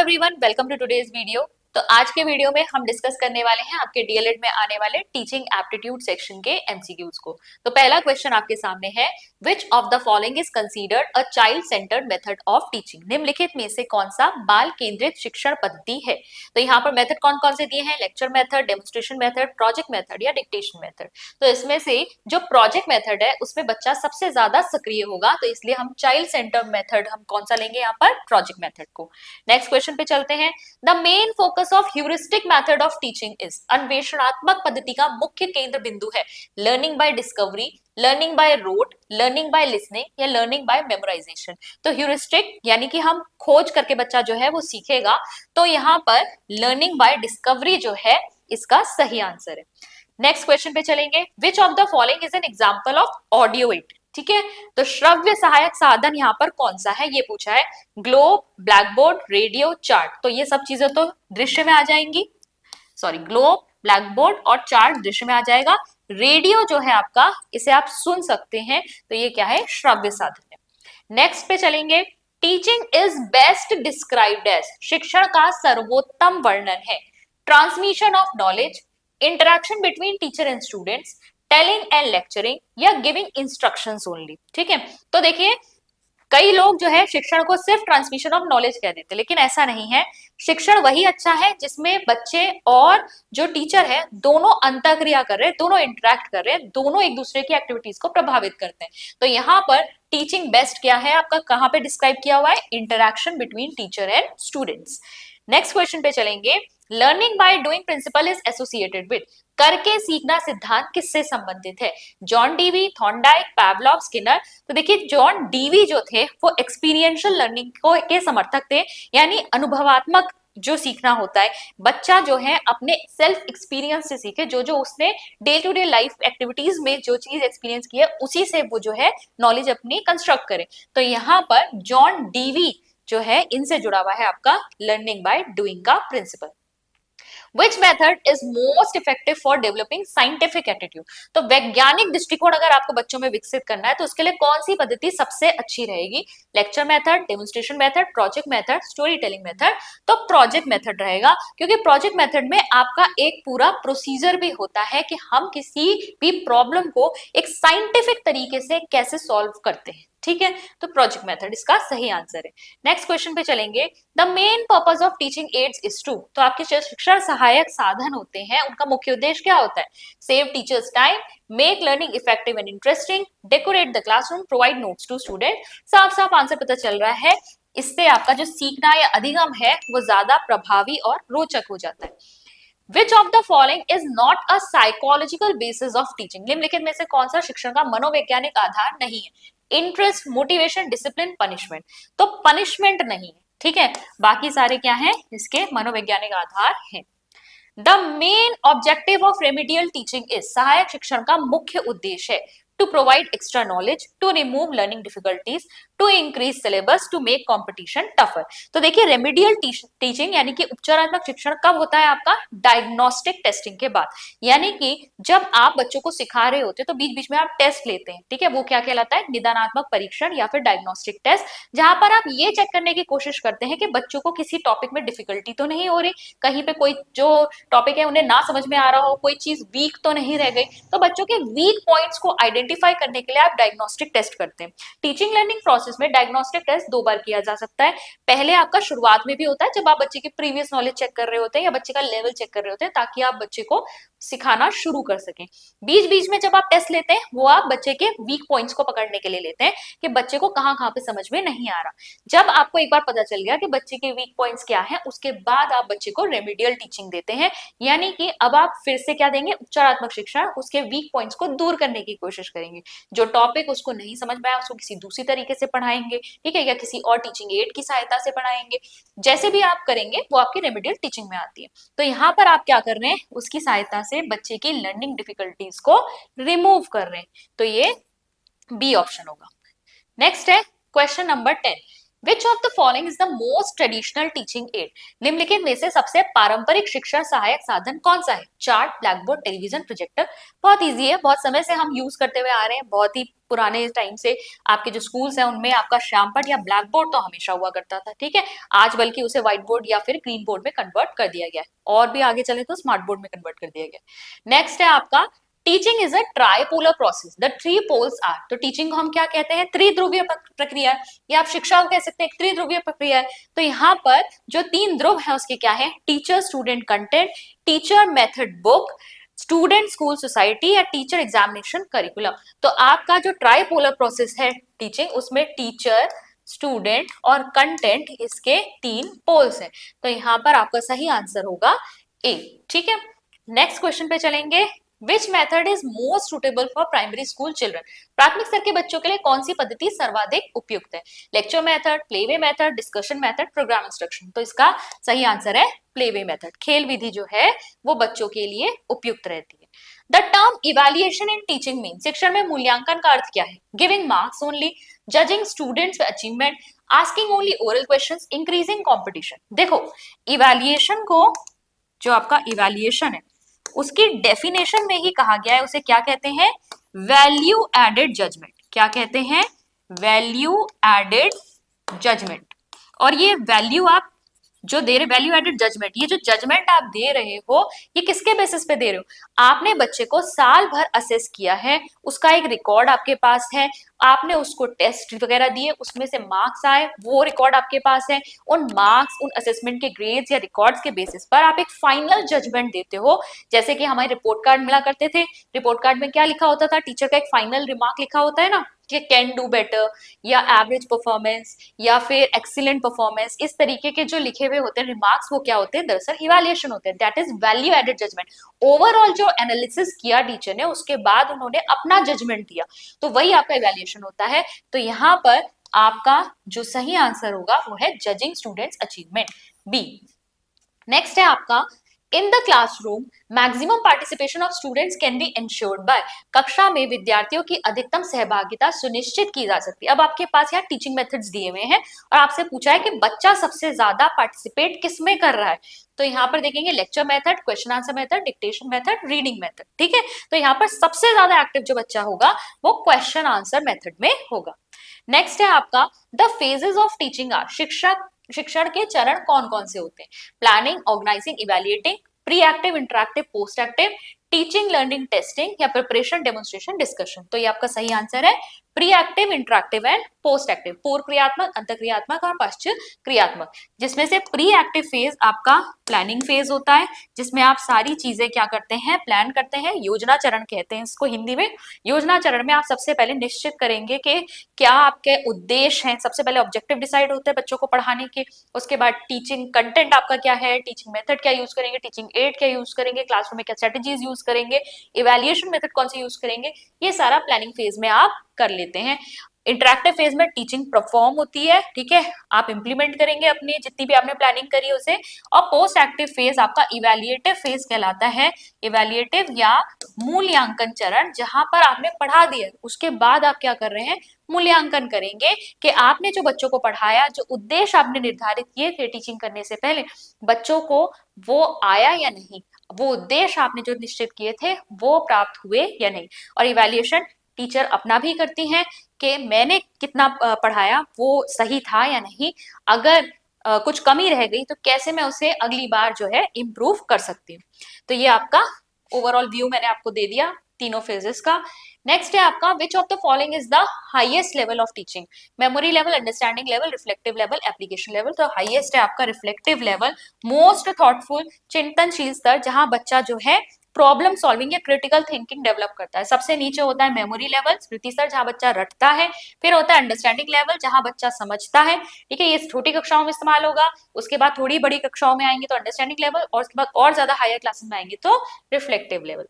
Everyone, welcome to today's video. तो आज के वीडियो में हम डिस्कस करने वाले हैं आपके डीएलएड में आने वाले टीचिंग एप्टीट्यूड सेक्शन के एमसीक्यूज को। तो पहला क्वेश्चन आपके सामने है, which of the following is considered a child centred method of teaching. निम्नलिखित में से कौन सा बाल केंद्रित शिक्षण पद्धति है। तो यहाँ पर मेथड कौन कौन से दिए हैं, lecture method, demonstration method, project method या डिक्टेशन मेथड। तो इसमें से जो प्रोजेक्ट मेथड है उसमें बच्चा सबसे ज्यादा सक्रिय होगा, तो इसलिए हम चाइल्ड सेंटर्ड मेथड हम कौन सा लेंगे यहाँ पर, प्रोजेक्ट मेथड को। नेक्स्ट क्वेश्चन पे चलते हैं। The main focus of heuristic method of teaching is. अन्वेषणात्मक पद्धति का मुख्य केंद्र बिंदु है learning by discovery, learning by rote, learning by listening या लर्निंग बाय मेमोराइजेशन। तो ह्यूरिस्टिक यानी कि हम खोज करके बच्चा जो है वो सीखेगा, तो यहाँ पर लर्निंग बाय डिस्कवरी जो है इसका सही आंसर है। नेक्स्ट क्वेश्चन पे चलेंगे। Which of the following is an example of audio aid. ठीक है, तो श्रव्य सहायक साधन यहाँ पर कौन सा है ये पूछा है। Globe, black board, radio, chart. तो ये सब चीजें तो दृश्य में आ जाएंगी, सॉरी ग्लोब, ब्लैक बोर्ड और चार्ट दृश्य में आ जाएगा। रेडियो जो है आपका, इसे आप सुन सकते हैं, तो ये क्या है, श्रव्य साधन है। नेक्स्ट पे चलेंगे। Teaching is best described as. शिक्षण का सर्वोत्तम वर्णन है transmission of knowledge, interaction between teacher and students, telling and lecturing या गिविंग इंस्ट्रक्शंस ओनली। ठीक है, तो देखिए कई लोग जो है शिक्षण को सिर्फ ट्रांसमिशन ऑफ नॉलेज कह देते हैं, लेकिन ऐसा नहीं है। शिक्षण वही अच्छा है जिसमें बच्चे और जो टीचर है दोनों अंतःक्रिया कर रहे हैं, दोनों इंटरेक्ट कर रहे हैं, दोनों एक दूसरे की एक्टिविटीज को प्रभावित करते हैं। तो यहाँ पर टीचिंग बेस्ट क्या है आपका, कहाँ पे डिस्क्राइब किया हुआ है, interaction between teacher and students. Next question पे चलेंगे। Learning by doing principle is associated with. करके सीखना सिद्धांत किससे संबंधित है। John Dewey, Thorndike, Pavlov, Skinner. तो देखिए जॉन डीवी जो थे वो एक्सपीरियंशियल लर्निंग को के समर्थक थे, यानी अनुभवात्मक जो सीखना होता है, बच्चा जो है अपने सेल्फ एक्सपीरियंस से सीखे, जो जो उसने day to day life activities में जो चीज एक्सपीरियंस की है उसी से वो जो है नॉलेज अपनी कंस्ट्रक्ट करे। तो यहाँ पर जॉन डीवी जो है इनसे जुड़ा हुआ है आपका लर्निंग बाय डूइंग का principal. Which method is most effective for developing scientific attitude? तो वैज्ञानिक दृष्टिकोण अगर आपको बच्चों में विकसित करना है तो उसके लिए कौन सी पद्धति सबसे अच्छी रहेगी। Lecture method, demonstration method, project method, story telling method. तो प्रोजेक्ट मेथड रहेगा, क्योंकि प्रोजेक्ट मेथड में आपका एक पूरा प्रोसीजर भी होता है कि हम किसी भी प्रॉब्लम को एक साइंटिफिक तरीके से कैसे सॉल्व करते हैं। ठीक है, तो प्रोजेक्ट मेथड इसका सही आंसर है। नेक्स्ट क्वेश्चन पे चलेंगे। The main purpose of teaching aids is to. तो आपके जो शिक्षण सहायक साधन होते हैं उनका मुख्य उद्देश्य क्या होता है। Save teachers time, make learning effective and interesting, decorate the classroom, provide notes to student. साफ साफ आंसर पता चल रहा है, इससे आपका जो सीखना या अधिगम है वो ज्यादा प्रभावी और रोचक हो जाता है। Which of the following is not a psychological basis of teaching? निम्नलिखित में से कौन सा शिक्षण का मनोवैज्ञानिक आधार नहीं है। Interest, motivation, discipline, punishment. तो पनिशमेंट नहीं है, ठीक है, बाकी सारे क्या हैं, इसके मनोवैज्ञानिक आधार हैं। The main objective of remedial teaching is. सहायक शिक्षण का मुख्य उद्देश्य है to provide extra knowledge, to remove learning difficulties, to increase syllabus, to make competition tougher. तो देखिए रेमिडियल टीचिंग यानी कि उपचारात्मक शिक्षण कब होता है आपका, डायग्नोस्टिक टेस्टिंग के बाद। यानी कि जब आप बच्चों को सिखा रहे होते हैं तो बीच बीच में आप टेस्ट लेते हैं, ठीक है, वो क्या कहलाता है, निदानात्मक परीक्षण या फिर डायग्नोस्टिक टेस्ट, जहां पर आप ये चेक करने की कोशिश करते हैं कि बच्चों को किसी टॉपिक में डिफिकल्टी तो नहीं हो रही, कहीं पे कोई जो टॉपिक है उन्हें ना समझ में आ रहा हो, कोई चीज वीक तो नहीं रह गई। तो बच्चों के वीक पॉइंट्स को आइडेंटिफाई करने के लिए आप डायग्नोस्टिक टेस्ट करते हैं। टीचिंग लर्निंग प्रोसेस में डायग्नोस्टिक टेस्ट दो बार किया जा सकता है। पहले आपका शुरुआत में भी होता है जब आप बच्चे की प्रीवियस नॉलेज चेक कर रहे होते हैं या बच्चे का लेवल चेक कर रहे होते हैं, ताकि आप बच्चे को सिखाना शुरू कर सकें। बीच बीच में जब आप टेस्ट लेते हैं वो आप बच्चे के वीक पॉइंट्स को पकड़ने के लिए लेते हैं कि बच्चे को कहाँ कहाँ पे समझ में नहीं आ रहा। जब आपको एक बार पता चल गया कि बच्चे के वीक पॉइंट्स क्या है, उसके बाद आप बच्चे को रेमिडियल टीचिंग देते हैं, यानी कि अब आप फिर से क्या देंगे, उपचारात्मक शिक्षण, उसके वीक पॉइंट्स को दूर करने की कोशिश करेंगे। जो टॉपिक उसको नहीं समझ में आया उसको किसी दूसरी तरीके से पढ़ाएंगे, ठीक है, या किसी और टीचिंग एड की सहायता से पढ़ाएंगे। जैसे भी आप करेंगे वो आपकी रेमिडियल टीचिंग में आती है। तो यहाँ पर आप क्या कर रहे हैं, उसकी सहायता से बच्चे की लर्निंग डिफिकल्टीज को रिमूव कर रहे हैं, तो ये बी ऑप्शन होगा। नेक्स्ट है question number 10। Which of the following is the most traditional teaching add? निम्नलिखित में से सबसे पारंपरिक शिक्षण सहायक साधन कौन सा है? Chart, black board, television, projector. बहुत इजी है, बहुत समय से हम यूज करते हुए आ रहे हैं, बहुत ही पुराने टाइम से आपके जो स्कूल्स हैं उनमें आपका श्यामपट या ब्लैक बोर्ड तो हमेशा हुआ करता था, ठीक है। आज बल्कि उसे व्हाइट बोर्ड या फिर ग्रीन बोर्ड में कन्वर्ट कर दिया गया है, और भी आगे चले तो स्मार्ट बोर्ड में कन्वर्ट कर दिया गया। नेक्स्ट है आपका teaching is a tripolar process, the three poles are. तो टीचिंग को हम क्या कहते हैं? त्रिध्रुवीय प्रक्रिया, या आप शिक्षा को कह सकते हैं त्रिध्रुवीय प्रक्रिया है। तो यहाँ पर जो तीन ध्रुव है उसके क्या है? Teacher student content, teacher method book, student school society या टीचर एग्जामिनेशन करिकुलम। तो आपका जो ट्राइपोलर प्रोसेस है टीचिंग, उसमें टीचर, स्टूडेंट और कंटेंट इसके तीन पोल्स हैं। तो यहाँ पर आपका सही आंसर होगा ए, ठीक है। नेक्स्ट क्वेश्चन पे चलेंगे। Which method is most suitable for primary school children? प्राथमिक स्तर के बच्चों के लिए कौन सी पद्धति सर्वाधिक उपयुक्त है? Lecture method, playway method, discussion method, programme instruction. तो इसका सही आंसर है प्लेवे मेथड। खेल विधि जो है वो बच्चों के लिए उपयुक्त रहती है। The term evaluation in teaching mean, शिक्षण में मूल्यांकन का अर्थ क्या है? Giving marks only, judging students achievement, asking only oral questions, increasing competition. देखो, इवैल्यूएशन को, जो आपका इवैल्यूएशन है उसकी डेफिनेशन में ही कहा गया है, उसे क्या कहते हैं? Value added judgement. क्या कहते हैं? Value added judgement. और ये वैल्यू आप जो दे रहे, वैल्यू एडेड जजमेंट, ये जो जजमेंट आप दे रहे हो ये किसके बेसिस पे दे रहे हो? आपने बच्चे को साल भर असेस किया है, उसका एक रिकॉर्ड आपके पास है, आपने उसको टेस्ट वगैरह दिए, उसमें से मार्क्स आए, वो रिकॉर्ड आपके पास है। उन मार्क्स, उन असेसमेंट के ग्रेड्स या रिकॉर्ड्स के बेसिस पर आप एक फाइनल जजमेंट देते हो। जैसे कि हमारे रिपोर्ट कार्ड मिला करते थे, रिपोर्ट कार्ड में क्या लिखा होता था? टीचर का एक फाइनल रिमार्क लिखा होता है ना, कि कैन डू बेटर या एवरेज परफॉर्मेंस या फिर एक्सीलेंट परफॉर्मेंस, इस तरीके के जो लिखे हुए होते हैं रिमार्क्स, वो क्या होते हैं? दरअसल इवैल्यूएशन होते हैं। That is value added judgement. Overall जो एनालिसिस किया टीचर ने, उसके बाद उन्होंने अपना जजमेंट दिया, तो वही आपका इवैल्यूएशन होता है। तो यहाँ पर आपका जो सही आंसर होगा वो है judging students achievement, B. Next है आपका in the classroom maximum participation of students can be ensured by. कक्षा में विद्यार्थियों की अधिकतम सहभागिता सुनिश्चित की जा सकती है। अब आपके पास यहाँ टीचिंग मेथड्स दिए हुए हैं और आपसे पूछा है कि बच्चा सबसे ज्यादा पार्टिसिपेट किस में कर रहा है। तो यहाँ पर देखेंगे lecture method, question answer method, dictation method, reading method, ठीक है। तो यहाँ पर सबसे ज्यादा एक्टिव जो बच्चा होगा वो क्वेश्चन आंसर मेथड में होगा। नेक्स्ट है आपका the phases of teaching are. शिक्षण के चरण कौन कौन से होते हैं? Planning, organising, evaluating, pre active, interactive, post active, teaching, learning, testing या प्रिपरेशन, डेमोन्स्ट्रेशन, डिस्कशन। तो ये आपका सही आंसर है pre active, interactive and post active. पूर्व क्रियात्मक, अंतःक्रियात्मक और पश्चात क्रियात्मक। जिसमें से प्री एक्टिव फेज आपका प्लानिंग फेज होता है, जिसमें आप सारी चीजें क्या करते हैं? प्लान करते हैं। योजना चरण कहते हैं इसको हिंदी में। योजना चरण में आप सबसे पहले निश्चित करेंगे कि क्या आपके उद्देश्य हैं। सबसे पहले ऑब्जेक्टिव डिसाइड होते हैं बच्चों को पढ़ाने के, उसके बाद टीचिंग कंटेंट आपका क्या है, टीचिंग मेथड क्या यूज करेंगे, टीचिंग एड क्या यूज करेंगे, क्लासरूम में क्या स्ट्रेटेजीज यूज करेंगे, इवैल्यूएशन मेथड कौन से यूज करेंगे, ये सारा प्लानिंग फेज में आप कर लेते हैं। इंटरैक्टिव फेज में टीचिंग परफॉर्म होती है, ठीक है, आप इंप्लीमेंट करेंगे अपनी जितनी भी आपने प्लानिंग करी है उसे। और पोस्ट एक्टिव फेज आपका इवैल्यूएटिव फेज कहलाता है। इवैल्यूएटिव या मूल्यांकन चरण, जहां पर आपने पढ़ा दिया उसके बाद आप क्या कर रहे हैं? मूल्यांकन करेंगे कि आपने जो बच्चों को पढ़ाया, जो उद्देश्य आपने निर्धारित किए थे टीचिंग करने से पहले, बच्चों को वो आया या नहीं, वो उद्देश्य आपने जो निश्चित किए थे वो प्राप्त हुए या नहीं। और इवैल्यूएशन टीचर अपना भी करती हैं कि मैंने कितना पढ़ाया वो सही था या नहीं, अगर कुछ कमी रह गई तो कैसे मैं उसे अगली बार जो है इम्प्रूव कर सकती हूँ। तो ये आपका ओवरऑल व्यू मैंने आपको दे दिया तीनों फेजेस का। नेक्स्ट है आपका विच of the following is the highest level of teaching? Memory level, understanding level, reflective level, application level. तो हाईएस्ट है आपका रिफ्लेक्टिव लेवल, मोस्ट थॉटफुल, चिंतनशील स्तर, जहां बच्चा जो है प्रॉब्लम सॉल्विंग या क्रिटिकल थिंकिंग डेवलप करता है। सबसे नीचे होता है मेमोरी लेवल, स्मृति स्तर, जहां बच्चा रटता है। फिर होता है अंडरस्टैंडिंग लेवल, जहां बच्चा समझता है, ठीक है, ये छोटी कक्षाओं में इस्तेमाल होगा। उसके बाद थोड़ी बड़ी कक्षाओं में आएंगे तो अंडरस्टैंडिंग लेवल, और उसके बाद और ज्यादा हायर क्लासेस में आएंगे तो reflective level.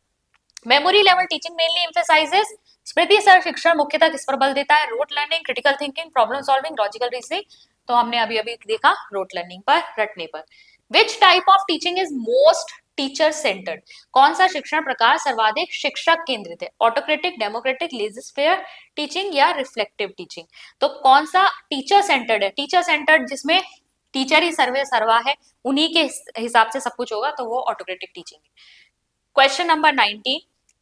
Memory level teaching mainly emphasises, स्मृति स्तर शिक्षण मुख्यतः किस पर बल देता है? Rote learning, critical thinking, problem solving, logical reasoning. तो हमने अभी अभी देखा रोट लर्निंग पर, रटने पर। Which type of teaching is most teacher centred? कौन सा शिक्षण प्रकार सर्वाधिक शिक्षक केंद्रित है? ऑटोक्रेटिक, डेमोक्रेटिक, लेजिस्फेयर टीचिंग या रिफ्लेक्टिव टीचिंग? तो कौन सा टीचर सेंटर्ड है? टीचर सेंटर्ड जिसमें टीचर ही सर्वे सर्वा है, उन्हीं के हिसाब से सब कुछ होगा, तो वो ऑटोक्रेटिक टीचिंग है। Question number 19,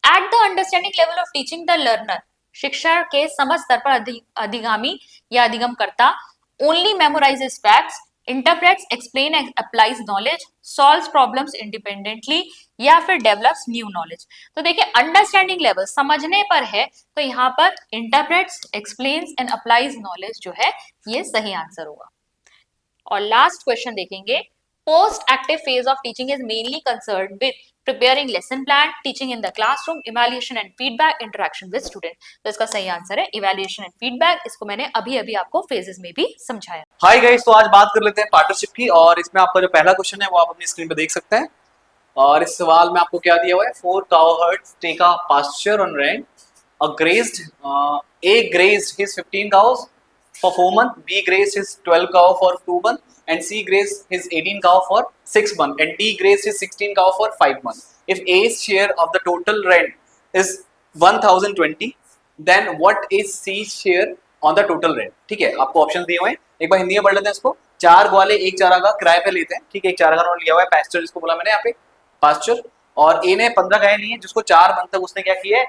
at the understanding level of teaching the learner, शिक्षा के समझ स्तर पर अधिगामी या अधिगम करता only memorises facts, interprets, explain, applies knowledge, solves problems independently या फिर डेवलप्स न्यू नॉलेज? तो देखिए अंडरस्टैंडिंग लेवल समझने पर है, तो यहाँ पर interprets, explains and applies knowledge जो है ये सही आंसर होगा। और लास्ट क्वेश्चन देखेंगे, post active phase of teaching is mainly concern with preparing lesson plan, teaching in the classroom, evaluation and feedback, interaction with student. तो इसका सही आंसर है इवैल्यूएशन एंड फीडबैक। इसको मैंने अभी अभी आपको फेजेस में भी समझाया। हाय गाइस, तो आज बात कर लेते हैं पार्टनरशिप की, और इसमें आपका जो पहला क्वेश्चन है वो आप अपनी स्क्रीन पर देख सकते हैं। और इस सवाल में आपको क्या दिया हुआ है, 4 cowherds take a pasture on rent. A grazed his 15 cows for 4 months, B grazed his 12 cow for 2 months, and C grazed his 18 cow for 6 months, and D grazed his 16 cow for 5 months. If A's share of the total rent is 1020, then what is C's share on the total rent? ठीक है, आपको option दिए हुए हैं, एक बार हिंदी में पढ़ लेते हैं इसको। 4 ग्वाले एक चारागाह किराए पे लेते हैं, ठीक है, एक चारागाह उन्होंने लिया हुआ है, पैस्चर जिसको बोला मैंने यहाँ पे पास्चर, और ए ने 15 गाय ली है जिसको 4 मंथ तक उसने क्या किया है,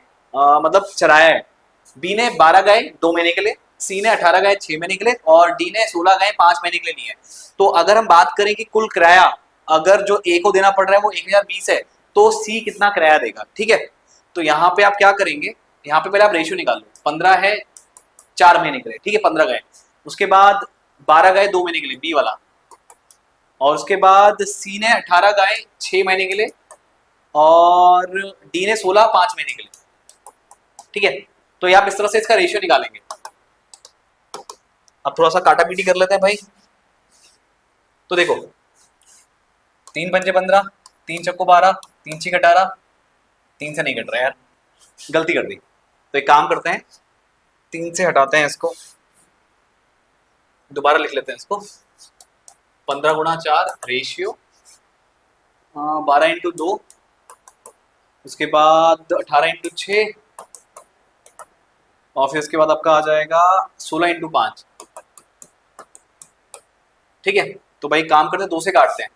मतलब चराया है। बी ने 12 गाय 2 महीने के लिए, सी ने 18 गाय 6 महीने के लिए, और डी ने 16 गाय 5 महीने के लिए ली है। तो अगर हम बात करें कि कुल किराया अगर जो ए को देना पड़ रहा है वो 1020 है, तो सी कितना किराया देगा, ठीक है। तो यहाँ पे आप क्या करेंगे, यहाँ पे पहले आप रेशियो निकाल लो। 15 है 4 महीने के लिए, ठीक है, 15 गाय, उसके बाद 12 गाय 2 महीने के लिए बी वाला, और उसके बाद सी ने 18 गाय 6 महीने के लिए, और डी ने 16 5 महीने के लिए, ठीक है। तो ये आप इस तरह से इसका रेशियो निकालेंगे। अब थोड़ा सा काटा पीटी कर लेते हैं भाई। तो देखो 3 पंजे 15, 3 चक्को 12, 3 छीक 18, 3 से नहीं कट रहा यार, गलती कर दी। तो एक काम करते हैं, 3 से हटाते हैं इसको, दोबारा लिख लेते हैं इसको। 15 गुणा 4 रेशियो 12 इंटू 2, उसके बाद 18 इंटू 6, और फिर उसके बाद आपका आ जाएगा 16 इंटू 5, ठीक है। तो भाई काम करते हैं, 2 से काटते हैं,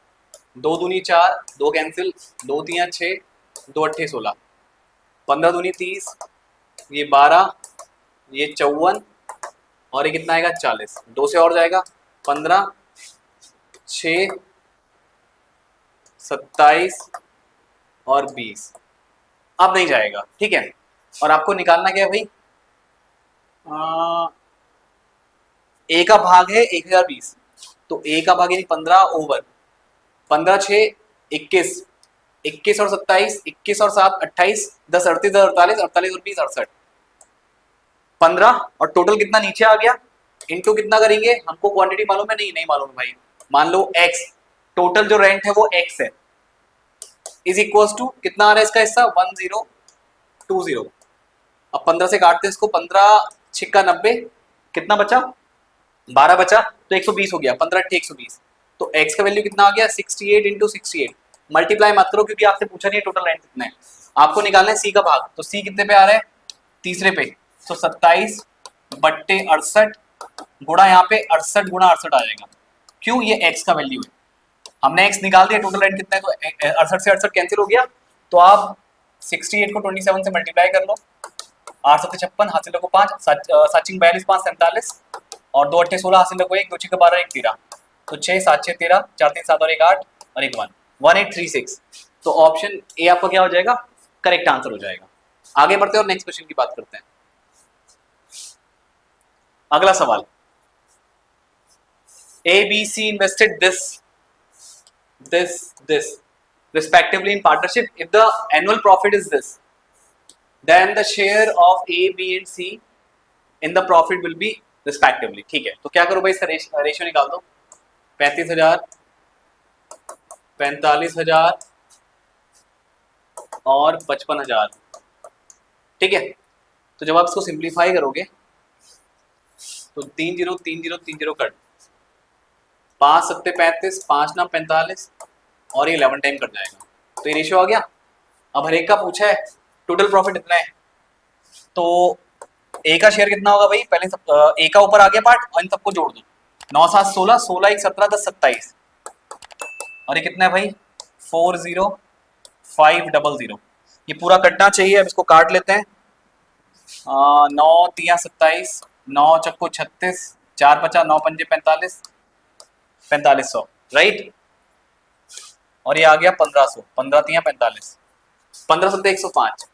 2 दूनी 4, 2 कैंसिल, 2 तिया 6, 2 अट्ठे 16, 15 दूनी 30, ये 12, ये 54, और ये कितना आएगा 40, 2 से और जाएगा 15, 6, 27 और 20, अब नहीं जाएगा, ठीक है। और आपको निकालना क्या है भाई, ए का भाग है 1020, तो ए का भाग यानी 15 ओवर 15 6 21, 21 और 27, 21 और 7 28, 10 38, 10 48, 48 और 20 68, 15, और टोटल कितना नीचे आ गया, इनटू कितना करेंगे, हमको क्वांटिटी मालूम है, नहीं मालूम भाई, मान लो x, टोटल जो रेंट है वो x है, इज इक्वल टू कितना आ रहा है इसका हिस्सा 1020। अब 15 से काटते हैं इसको, 15 छिक्का 90, कितना बचा 12 बचा, तो 120 हो गया, 15 अट्ठे 120, तो x का वैल्यू कितना आ गया 68 इंटू 68, मल्टीप्लाई मत करो क्योंकि आपसे पूछा नहीं है टोटल रेंट कितना है, आपको निकालना है c का भाग, तो c कितने पे आ रहा है, तीसरे पे, तो 27 बट्टे 68 गुणा यहाँ पे 68 गुणा 68 आ जाएगा, क्यों, ये x का वैल्यू है, हमने x निकाल दिया, टोटल रेंट कितना है, तो 68 से 68 कैंसिल हो गया, तो आप 68 को 27 से मल्टीप्लाई कर लो, 8 7 56, हासिल रखो 5, 7 42 5 47, और 2 अट्ठे 16, हासिल रखो 1, 2 6 12 1 13, तो 6 7 6 13, 4 3 7 और 1 8 और 1 1, 1836। तो ऑप्शन ए आपका क्या हो जाएगा, करेक्ट आंसर हो जाएगा। आगे बढ़ते हैं और नेक्स्ट क्वेश्चन की बात करते हैं। अगला सवाल, A B C invested this respectively in partnership. If the annual profit is this, then the share of A, B and C in the profit will be respectively. ठीक है, तो क्या करो भाई, इसका रेशियो निकाल दो, 35,000, 45,000 और 55,000, ठीक है। तो जब आप इसको सिंप्लीफाई करोगे तो 3 0 3 0 3 0 कट, 5 7 35, 5 9 45, और ये 11 टाइम कट जाएगा, तो ये रेशियो आ गया। अब हर एक का पूछा है टोटल प्रॉफिट इतना है, तो ए का शेयर कितना होगा भाई, पहले सब ए का ऊपर आ गया पार्ट और इन सबको जोड़ दो। 9 7 16, 16 1 17, 10 27, और ये कितना है भाई 40500। ये पूरा कटना चाहिए, अब इसको काट लेते हैं। 9 3 27, 9 चक्को 36, 4 5 9 5 45, 4500 राइट। और ये आ गया 1500, 15 3 45, 15 7 105,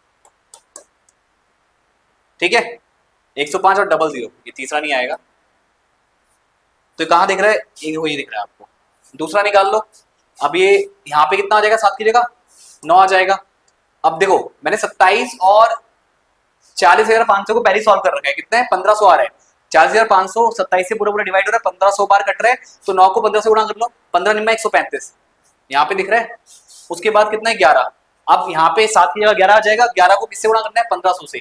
ठीक है 105 और डबल जीरो, ये तीसरा नहीं आएगा। तो कहाँ दिख रहा है, ये दिख रहा है आपको। दूसरा निकाल लो। अब ये यहाँ पे कितना आ जाएगा, 7 की जगह 9 आ जाएगा। अब देखो मैंने 27 और 40,500 को पहले सॉल्व कर रखा है, कितना है 1500 आ रहा है। 40,500 27 से पूरा पूरा डिवाइड हो रहा है, 1500 बार कट रहा है, तो 9 को 15 से गुणा कर लो, 15 निम्मा 135, यहाँ पे दिख रहा है। उसके बाद कितना है 11। अब यहाँ पे 7 की जगह 11 आ जाएगा, 11 को किससे गुणा करना है 1500 से,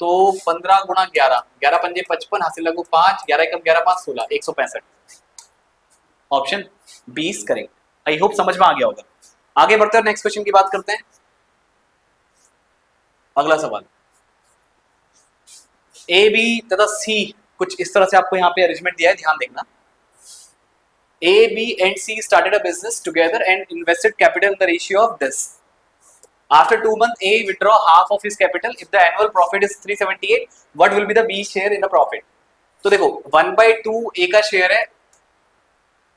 तो 15 गुणा 11, 11 पंजे 55, हासिल लगू 5, 11 कम 11 5 16, 165। ऑप्शन 20 करेंगे। आई होप समझ में आ गया होगा। आगे बढ़ते हैं, नेक्स्ट क्वेश्चन की बात करते हैं। अगला सवाल, ए बी तथा सी कुछ इस तरह से आपको यहाँ पे अरेंजमेंट दिया है, ध्यान देखना। A, B and C started a business together and invested capital in the ratio of this. After 2 months, A withdraw half of his capital. If the annual profit is 378, what will be the B share in the profit? तो देखो 1/2 A का share है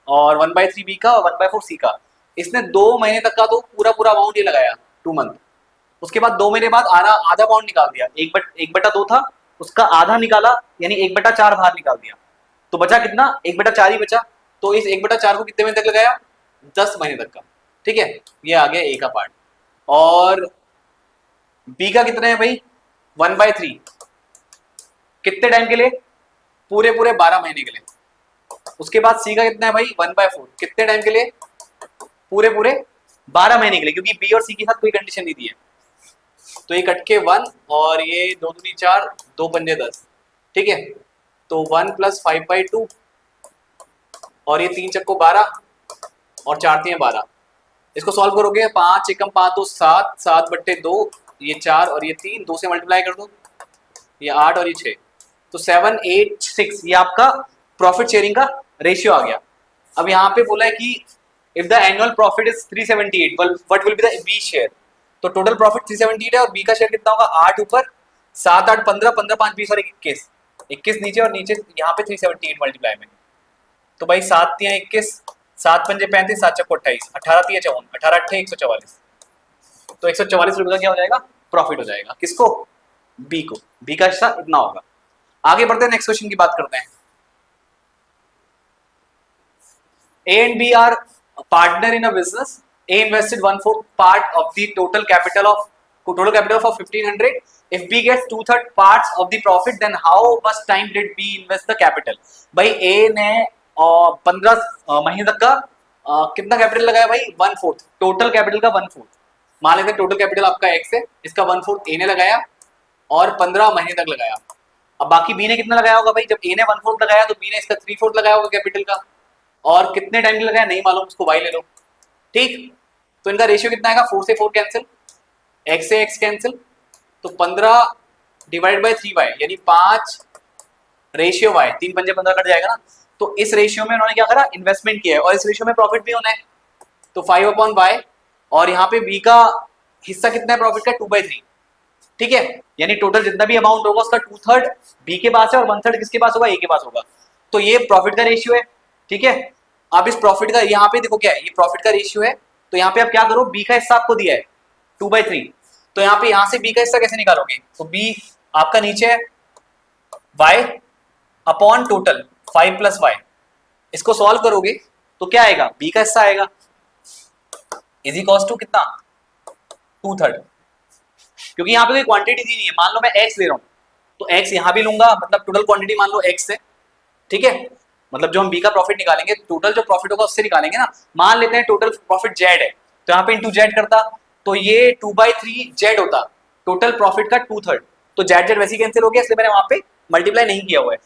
और 1/3 B का और 1/4 C का। इसने 2 महीने तक का तो पूरा पूरा अमाउंट ये लगाया 2 मंथ। उसके बाद 2 महीने बाद आधा अमाउंट निकाल दिया, 1/2 था उसका आधा निकाला, यानी 1/4 बाहर निकाल दिया, तो बचा कितना 1/4 ही बचा। तो इस 1/4 को कितने महीने तक लगाया, 10 महीने तक का, ठीक है। ये आ गया ए का पार्ट। और बी का कितना है भाई 1/3, कितने टाइम के लिए, पूरे पूरे 12 महीने के लिए। उसके बाद सी का कितना है भाई 1/4, कितने टाइम के लिए, पूरे पूरे 12 महीने के लिए, क्योंकि बी और सी के साथ कोई कंडीशन नहीं दी है। तो ये कट के 1 और ये 2 दूनी 4, 2 पंजे 10, ठीक है। तो 1 + 5/2 और ये 3 चक्को 12 और 4 3 12। इसको सॉल्व करोगे 5 एकम 5 तो 7, 7/2, ये 4 और ये 3, 2 से मल्टीप्लाई कर दो, ये 8 और ये 6, तो 7 8 6, ये आपका प्रॉफिट शेयरिंग का रेशियो आ गया। अब यहाँ पे बोला है कि if the annual profit is 378, what will be the B share. तो टोटल प्रॉफिट 378 है और बी का शेयर कितना होगा 8 ऊपर, 7 8 15, 15 5 20 और 21, 21 नीचे और नीचे यहाँ पे 378 मल्टीप्लाई में। तो भाई 7 3 21, 7 पंजे 35, 7 चौको 28, 18 3 54, 18 8 144, तो 144 रुपए का क्या हो जाएगा प्रॉफिट हो जाएगा, किसको, बी को। बी का हिस्सा इतना होगा। आगे बढ़ते हैं, नेक्स्ट क्वेश्चन की बात करते हैं। A and B are a partner in a business. A invested 1/4 part of the total capital of 1500. If B gets 2/3 parts of the profit, then how much time did B invest the capital? भाई A ने 15 महीने तक का कितना capital लगाया भाई 1/4, total capital का 1/4। मान लेते हैं टोटल कैपिटल आपका X है, इसका 1/4 A ने लगाया और 15 महीने तक लगाया। अब बाकी B ने कितना लगाया होगा भाई, जब A ने 1/4 लगाया तो B ने इसका 3/4 लगाया होगा कैपिटल का, और कितने टाइम के लगाया नहीं मालूम, उसको y ले लो, ठीक। तो इनका रेशियो कितना आएगा, 4 से 4 कैंसिल, x से x कैंसिल, तो 15 डिवाइड बाय 3y यानी 5 रेशियो y, 3 पंजे 15 कट जाएगा ना। तो इस रेशियो में उन्होंने क्या करा, इन्वेस्टमेंट किया है, और इस रेशियो में प्रॉफिट भी होना है, तो 5/y। और यहाँ पे b का हिस्सा कितना है प्रॉफिट का 2/3, ठीक है। यानी टोटल जितना भी अमाउंट होगा उसका 2/3 b के पास है और 1/3 किसके पास होगा, a के पास होगा। तो ये प्रॉफिट का रेशियो है, ठीक है। अब इस प्रॉफिट का यहाँ पे देखो क्या है, ये प्रॉफिट का रेशियो है, तो यहाँ पे आप क्या करो, बी का हिस्सा आपको दिया है 2/3, तो यहाँ पे यहाँ से बी का हिस्सा कैसे निकालोगे, तो बी आपका नीचे है y अपॉन टोटल 5 + y, इसको सॉल्व करोगे तो क्या आएगा, बी का हिस्सा आएगा इज इक्वल्स टू कितना 2/3, क्योंकि यहाँ पे कोई क्वांटिटी दी नहीं है। मान लो मैं x ले रहा हूँ तो x यहाँ भी लूंगा, मतलब टोटल क्वांटिटी मान लो x है, ठीक है। मतलब जो हम बी का प्रॉफिट निकालेंगे, टोटल जो प्रॉफिट होगा उससे निकालेंगे ना। मान लेते हैं टोटल प्रॉफिट z है, तो यहाँ पे इंटू z करता, तो ये 2/3 z होता, टोटल प्रॉफिट का 2/3, तो z वैसे ही कैंसिल हो गया, इसलिए मैंने वहां पे मल्टीप्लाई नहीं किया हुआ है।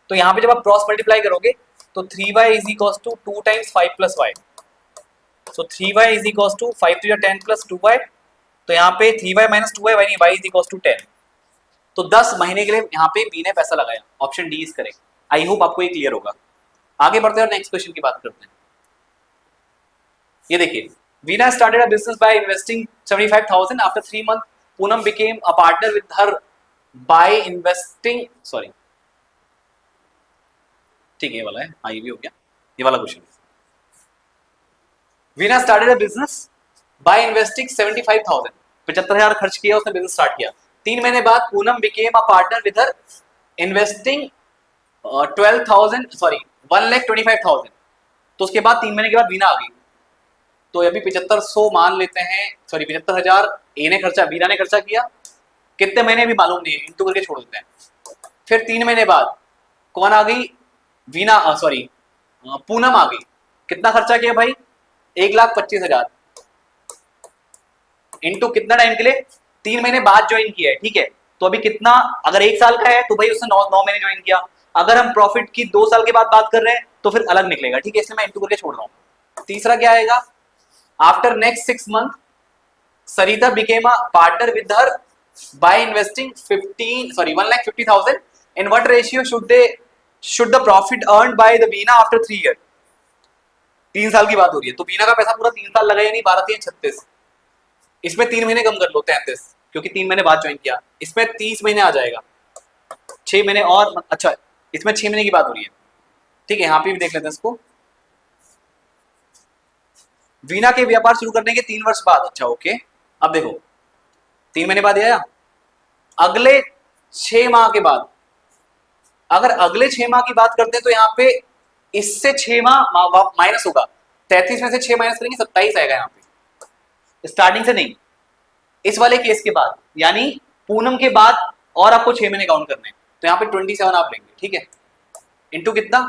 तो यहाँ पे जब आप क्रॉस मल्टीप्लाई करोगे तो 3y = 2 × 5 + y, so 3y is equal to 5 to 10 plus 2y, तो यहाँ पे 3y माइनस 2y यानी y इज इक्वल टू 10। तो 10 महीने के लिए यहाँ पे बी ने पैसा लगाया, option D is correct. I hope आपको ये क्लियर होगा। आगे बढ़ते हैं और नेक्स्ट क्वेश्चन की बात करते हैं। ये देखिए, Veena started a business by investing 75,000 after 3 month Poonam became a partner with her by investing, sorry ठीक है ये वाला है, हाँ ये भी हो गया, ये वाला question. Veena started a business by investing 75,000, 75,000 खर्च किया, उसने बिजनेस स्टार्ट किया। 3 महीने बाद Poonam became a partner with her investing 12,000, sorry 1,25,000। तो उसके बाद 3 महीने के बाद वीना आ गई, तो अभी 7500 मान लेते हैं, सॉरी 75,000 ए ने खर्चा, वीना ने खर्चा किया, कितने महीने भी मालूम नहीं है, इंटू करके छोड़ देते हैं। फिर 3 महीने बाद कौन आ गई, वीना, सॉरी पूनम आ गई, कितना खर्चा किया भाई, 1,25,000 इंटू कितना टाइम के लिए, 3 महीने बाद ज्वाइन किया है, ठीक है। तो अभी कितना, अगर 1 साल का है तो भाई उसने 9 महीने ज्वाइन किया, अगर हम प्रॉफिट की 2 साल के बाद बात कर रहे हैं तो फिर अलग निकलेगा, ठीक है, इसलिए मैं इंटू करके छोड़ रहा हूँ। तीसरा क्या आएगा, after next 6 months Sarita became a partner with her by investing 1,50,000 in what ratio should the profit earn by the Bina after 3 years। 3 साल की बात हो रही है, तो बीना का पैसा पूरा 3 साल लगा, यानी 12×3=36, इसमें 3 महीने कम कर लो 33, क्योंकि 3 महीने बाद ज्वाइन किया, इसमें 30 महीने आ जाएगा, 6 महीने और, अच्छा इसमें 6 महीने की बात हो रही है, ठीक है, यहाँ पे भी देख लेते हैं इसको। वीना के व्यापार शुरू करने के 3 वर्ष बाद, अच्छा ओके, अब देखो 3 महीने बाद आया, अगले 6 माह के बाद, अगर अगले 6 माह की बात करते हैं तो यहाँ पे इससे 6 माह माइनस होगा, 33 में से 6 माइनस करेंगे 27 आएगा यहाँ पे, स्टार्टिंग से नहीं, इस वाले केस के बाद, यानी पूनम के बाद और आपको 6 महीने काउंट करने हैं, तो यहाँ पे 27 आप लेंगे, ठीक है, इंटू कितना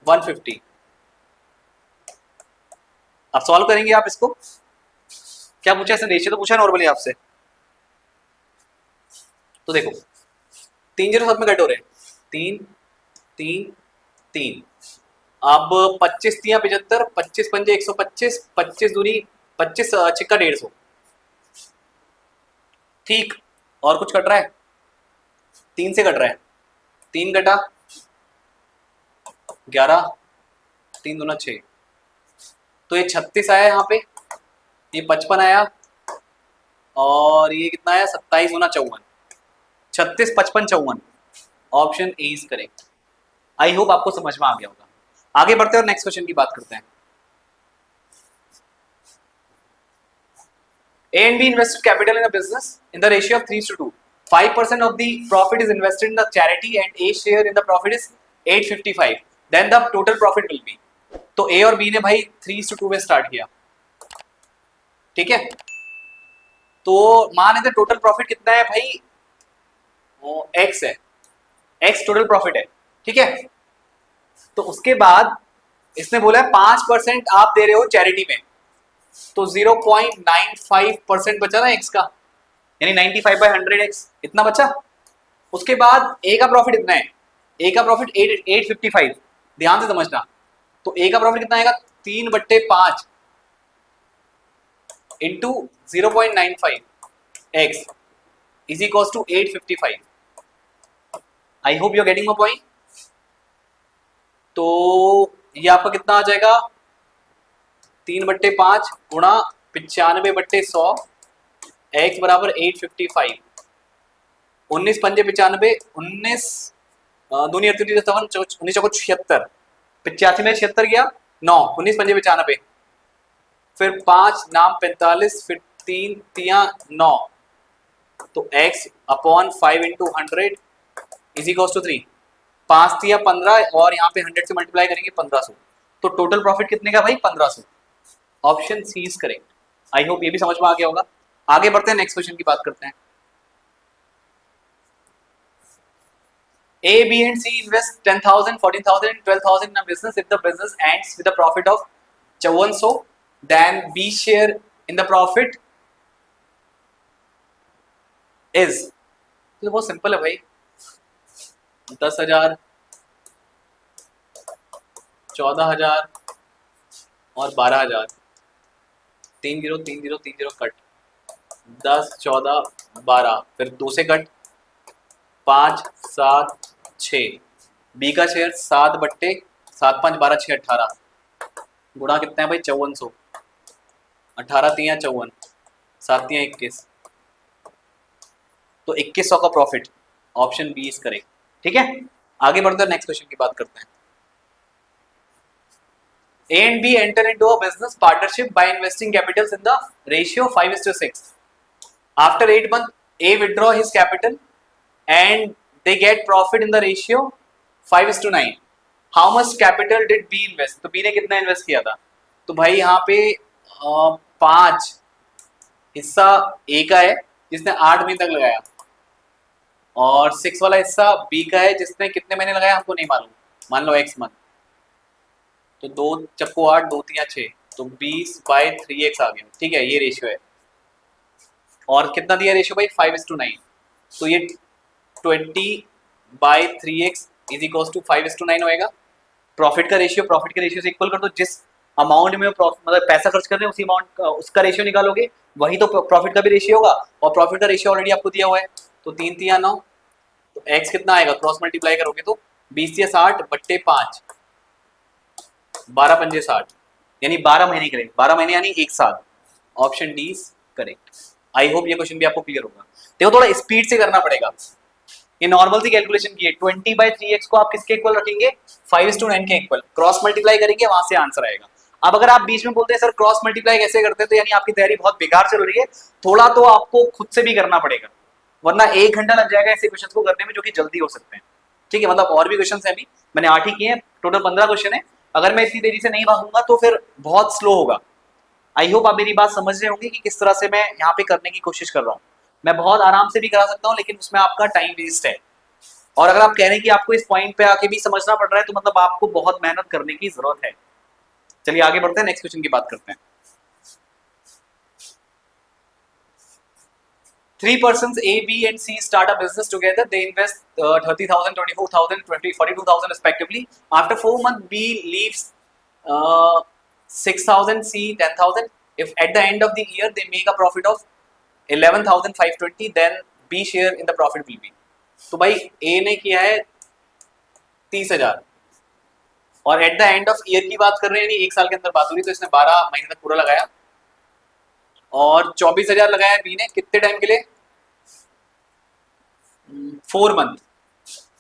150। अब सॉल्व करेंगे आप इसको, क्या पूछा इसने, रेशियो तो पूछा नॉर्मली आपसे, तो देखो 3 जीरो सब में कट हो रहे हैं, 3 3 3, अब 25 तिया 75, 25 पंजे 125, 25 दूनी 25 छिक्का 150, ठीक, और कुछ कट रहा है, 3 से कट रहा है, 3 कटा 11, 3 दूना 6, तो ये 36 आया यहाँ पे, ये 55 आया, और ये कितना आया 27 गुना 54, 36 55 54, option A is correct. I hope आपको समझ में आ गया होगा। आगे बढ़ते हैं और नेक्स्ट क्वेश्चन की बात करते हैं। A and B invested capital in a business in the ratio of 3:2. 5% of the profit is invested in the charity and A share in the profit is 855. Then the total profit will be. तो A और B ने भाई 3:2 में start किया, ठीक है, तो मान लेते टोटल प्रॉफिट कितना है भाई, X है, X टोटल प्रॉफिट है, ठीक है। तो उसके बाद इसने बोला है 5% आप दे रहे हो चैरिटी में, तो 0.95% बचा ना X का, यानी 95/100X इतना बचा। उसके बाद A का प्रॉफिट इतना है, A का प्रॉफिट 855, ध्यान से समझना, तो A का प्रॉफिट कितना आएगा 3/5 into 0.95X is equal to 855। I hope you are getting my point. तो ये आपका कितना आ जाएगा 3/5 गुणा 95/100, X बराबर 855, 19 पंजे 95, 19 दूनी 38 19 चौको 76, 85 में 76 गया 9, 19 पंजे 95, फिर 5 नाम 45, फिर 3 तिया 9, तो x upon 5 into 100 is equal to 3, 5 तिया 15 और यहाँ पे 100 से मल्टीप्लाई करेंगे 1500, तो टोटल प्रॉफिट कितने का भाई 1500, option C is correct. I hope ये भी समझ में आ गया होगा। आगे बढ़ते हैं, नेक्स्ट क्वेश्चन की बात करते हैं। A, B and C invest 10,000, 14,000 and 12,000 in a business. If the business ends with a profit of so, then B share in the profit is, तो बहुत सिंपल है भाई, 10,000, 14,000 और 12,000, 3 0 3 0 3 0 कट, 10 14 12, फिर 2 से कट, 5 7 6, बी का शेयर 7 बट्टे 7 5 12 6 18, गुणा कितना है भाई 5400, 18 3 54, 7 3 21, तो 2100 का profit, option B is correct. ठीक है, आगे बढ़ते हैं, नेक्स्ट क्वेश्चन की बात करते हैं। A and B enter into a business partnership by investing capitals in the ratio 5:6. After 8 months, A withdraw his capital and they get profit in the ratio 5:9. How much capital did B invest? तो B ने कितना invest किया था? तो भाई यहाँ पे 5 हिस्सा A का है जिसने 8 महीने तक लगाया, और 6 वाला हिस्सा B का है जिसने कितने महीने लगाया हमको नहीं मालूम, मान लो X मंथ, तो 2 चक्को 8, 2 3 6, तो 20/3x आ गया। ठीक है, ये रेशियो है, और कितना दिया रेशियो भाई 5:9, तो ये 20/3x इज इक्वल टू 5:9 होएगा। प्रॉफिट का रेशियो से इक्वल कर दो, जिस अमाउंट में मतलब पैसा खर्च कर रहे हैं उसी अमाउंट उसका रेशियो निकालोगे, वही तो प्रॉफिट का भी रेशियो होगा, और प्रॉफिट का रेशियो ऑलरेडी आपको दिया हुआ है, तो 3 3 9, तो x कितना आएगा, क्रॉस मल्टीप्लाई करोगे तो 20 या 60 बट्टे 5, 12 पंजे 60, यानी 12 महीने के लिए, 12 महीने यानी 1 साल, option D is correct. I hope ये क्वेश्चन भी आपको क्लियर होगा। देखो थोड़ा स्पीड से करना पड़ेगा, ये नॉर्मल सी कैलकुलेशन की है। 20/3x को आप किसके इक्वल रखेंगे, 5:9 के इक्वल, क्रॉस मल्टीप्लाई करेंगे, वहां से आंसर आएगा। अब अगर आप बीच में बोलते हैं सर क्रॉस मल्टीप्लाई कैसे करते हैं, तो यानी आपकी तैयारी बहुत बेकार चल रही है, थोड़ा तो आपको खुद से भी करना पड़ेगा, वरना 1 घंटा लग जाएगा ऐसे क्वेश्चन को करने में जो कि जल्दी हो सकते हैं। ठीक है, मतलब और भी क्वेश्चन है, अभी मैंने 8 ही किए हैं, टोटल 15 क्वेश्चन है, अगर मैं इतनी तेजी से नहीं भागूंगा तो फिर बहुत स्लो होगा। आई होप आप मेरी बात समझ रहे होंगे कि किस तरह से मैं यहाँ पे करने की कोशिश कर रहा हूँ। मैं बहुत आराम से भी करा सकता हूँ, लेकिन उसमें आपका टाइम वेस्ट है, और अगर आप कह रहे हैं कि आपको इस पॉइंट पे आके भी समझना पड़ रहा है, तो मतलब आपको बहुत मेहनत करने की जरूरत है। चलिए आगे बढ़ते हैं, नेक्स्ट क्वेश्चन की बात करते हैं। 3 persons A, B and C start a business together. They invest 30,000, 24,000, 42,000 respectively. After 4 months, B leaves 6,000, C 10,000. If at the end of the year they make a profit of 11,520, then B share in the profit will be. तो भाई A ने किया है 30,000, और eight the end of year की बात कर रहे हैं, यानी 1 साल के अंदर बात हो रही, तो इसने 12 महीने तक पूरा लगाया, और 24,000 लगाया बी ने, कितने टाइम के लिए, 4 मंथ,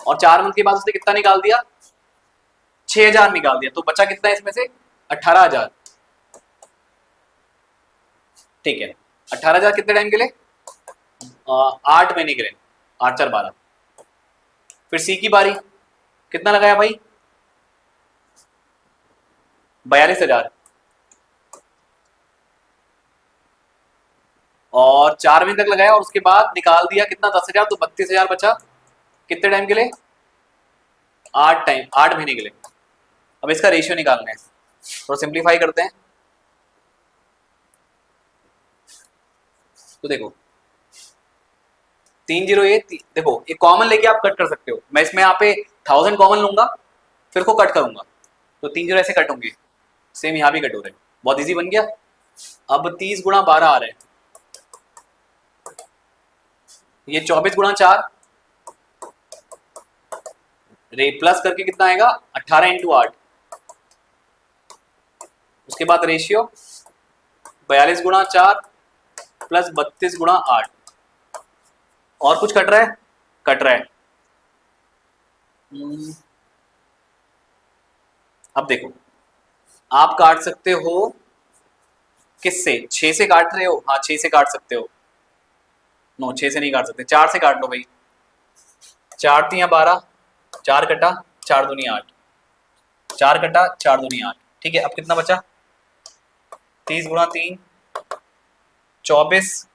और 4 मंथ के बाद उसने कितना निकाल दिया, 6,000 निकाल दिया, तो बचा कितना है इसमें से, 18,000। ठीक है, 18,000 कितने टाइम के लिए, 8 महीने के लिए, 8 4 12। फिर सी की बारी, कितना लगाया भाई, 42,000, और 4 महीने तक लगाया, और उसके बाद निकाल दिया कितना, 10,000, तो 32,000 बचा, कितने टाइम के लिए, 8 महीने के लिए। अब इसका रेशियो निकालना है, तो सिंप्लीफाई करते हैं। तो देखो 3 0 देखो ये कॉमन लेके आप कट कर सकते हो, मैं इसमें यहाँ पे 1000 कॉमन लूंगा, फिर को कट करूंगा, तो 3 0 ऐसे कट होंगे, सेम यहाँ भी कट हो रहे हैं, बहुत इजी बन गया। अब 30 गुणा 12 आ रहे हैं, ये 24 गुणा 4, रे प्लस करके कितना आएगा, 18 इंटू 8, उसके बाद रेशियो 42 गुणा 4 प्लस 32 गुणा 8, और कुछ कट रहा है, कट रहा है। अब देखो आप काट सकते हो किससे, 6 से काट रहे हो, हाँ 6 से काट सकते हो, नो 6 से नहीं काट सकते, 4 से काट लो भाई, 4 3 12, 4 कटा 4 दूनी 8, 4 कटा 4 दूनी 8। ठीक है, अब कितना बचा, 30 गुणा 3 24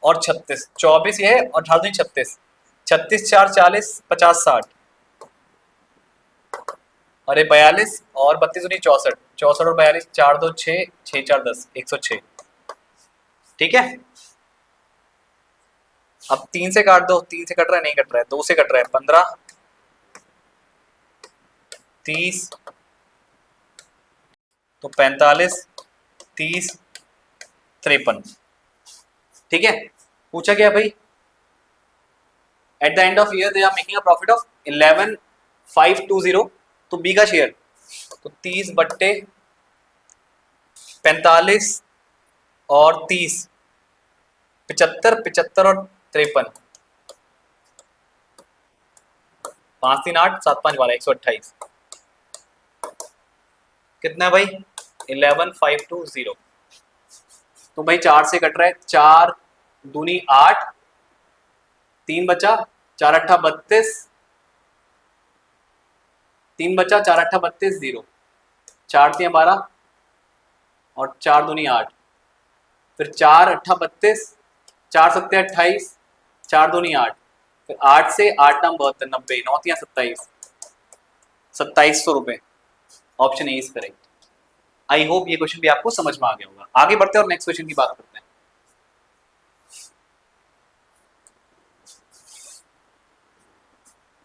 और 36, 24 ये है, और 18 दूनी 36, 36 4 40, 50 60, अरे 42 और 32 दूनी 64, 64 और 42, 4 2 6, 6 4 10, 106। ठीक है, अब 3 से काट दो, 3 से कट रहा है, नहीं कट रहा है, 2 से कट रहा है, 15 30, तो 45 30 53। ठीक है, पूछा क्या भाई, at the end of year they are making a profit of 11,520। तो बी का शेयर तो 30/45 और 30, 75, 75 और 53, 5 3 8 7 5 12, 128। कितना है भाई, 11,520। तो भाई 4 से कट रहा है, 4 दूनी 8, 3 बचा, 4 अट्ठा 32, 3 बचा, 4 अट्ठा 32, 0, 4 3 12 और 4 दूनी 8, फिर 4 अट्ठा 32, 4 सत्ते 28, 4 दूनी 8, फिर 8 से 8 नाम 72, 90, 9 3 27, 2700 रुपए। Option A is correct. I hope ये क्वेश्चन भी आपको समझ में आ गया होगा। आगे बढ़ते हैं और नेक्स्ट क्वेश्चन की बात करते हैं।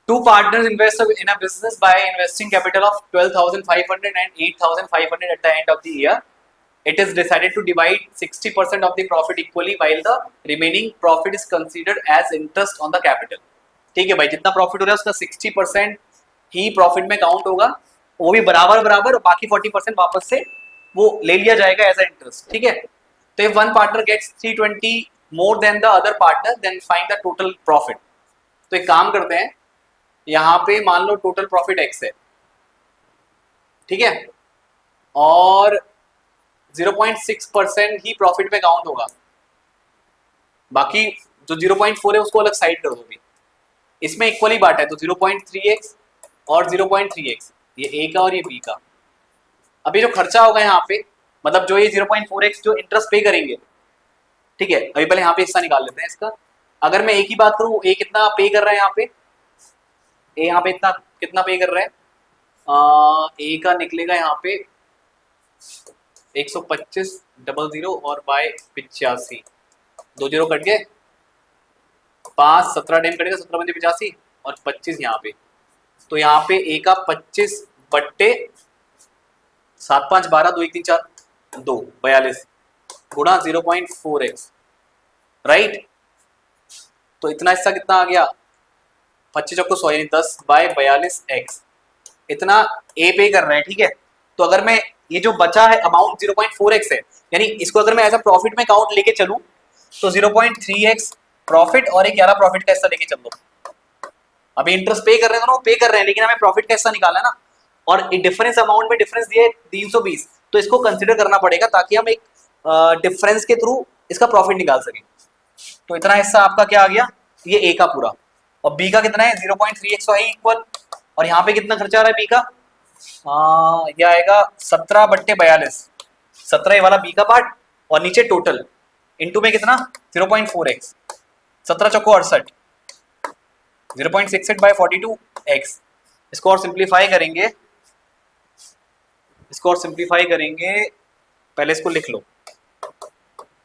Two partners invest in a business by investing capital of 12,500 and 8,500 at the end of the year. It is decided to divide 60% of the profit equally, while the remaining profit is considered as interest on the capital. ठीक है भाई, जितना profit हो रहा है उसका 60% ही profit में count होगा, वो भी बराबर बराबर, और बाकी 40% वापस से वो ले लिया जाएगा एज अ इंटरेस्ट। ठीक है, तो if one partner gets 320 more than the other partner then find the total profit. तो एक काम करते हैं, यहाँ पे मान लो टोटल प्रॉफिट एक्स है, ठीक है, और 0.6% ही प्रॉफिट में काउंट होगा, बाकी जो 0.4 है उसको अलग साइड कर दो भी। इसमें इक्वली बांटा है तो 0.3x और 0.3x, ये ए का और ये बी का। अभी जो खर्चा होगा यहाँ पे, मतलब जो ये 0.4x जो इंटरेस्ट पे करेंगे, ठीक है, अभी पहले यहाँ पे हिस्सा निकाल लेते हैं इसका। अगर मैं ए की बात करूँ, ए कितना पे कर रहा है यहाँ पे, ए यहाँ पे इतना कितना पे कर रहा है, ए का निकलेगा यहाँ पे 125,000 और बाय 85, 2 जीरो कट गए, 5 17 टाइम कटेगा, 17 बंदे 85 और 25 यहाँ पे। तो यहाँ पे ए का 25 बट्टे 7 5 12, 2 1 3 4 2 42 गुणा 0.4x, राइट। तो इतना हिस्सा कितना आ गया, 25 चौको 100 यानी 10 बाय 42x, इतना ए पे कर रहे हैं। ठीक है, तो अगर मैं ये जो बचा है अमाउंट 0.4x है, यानी इसको अगर मैं एज अ प्रॉफिट में काउंट लेके चलूं तो 0.3x प्रॉफिट और एक 11 प्रॉफिट का हिस्सा लेके चल दो। अभी इंटरेस्ट पे कर रहे हैं दोनों, पे कर रहे हैं, लेकिन हमें प्रॉफिट का हिस्सा निकालना है ना, और डिफरेंस अमाउंट में डिफरेंस दिया है 320, तो इसको कंसिडर करना पड़ेगा ताकि हम एक डिफरेंस के थ्रू इसका प्रॉफिट निकाल सकें। तो इतना हिस्सा आपका क्या आ गया, ये ए का पूरा, और बी का कितना है 0.3x है इक्वल, और यहाँ पे कितना खर्चा आ रहा है बी का, ये आएगा 17 बट्टे 42, 17 ये वाला बी का पार्ट, और नीचे टोटल इनटू में कितना 0.4x, 17 चौको 68, 0.68 बाय 42x। इसको और सिंप्लीफाई करेंगे, इसको और सिंप्लीफाई करेंगे, पहले इसको लिख लो,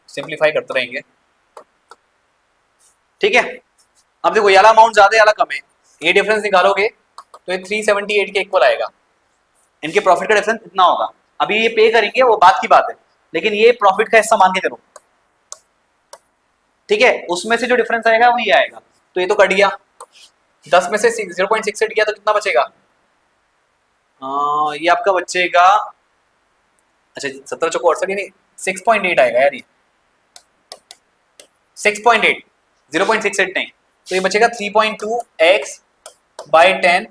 सिंप्लीफाई करते रहेंगे। ठीक है, अब देखो ये वाला अमाउंट ज्यादा है, वाला कम है, ये डिफरेंस निकालोगे तो ये 378 के इक्वल आएगा, इनके प्रॉफिट का डिफरेंस इतना होगा। अभी ये पे करेंगे वो बात की बात है, लेकिन ये प्रॉफिट का हिस्सा मान के चलो, ठीक है, उसमें से जो डिफरेंस आएगा वो ये आएगा। तो ये तो कट गया, 10 में से 0.68 गया तो कितना बचेगा, ये आपका बचेगा, अच्छा 17 चौको 68 यानी 6.8 आएगा यार, ये 6.8, 0.68 नहीं, तो ये बचेगा 3.2x by 10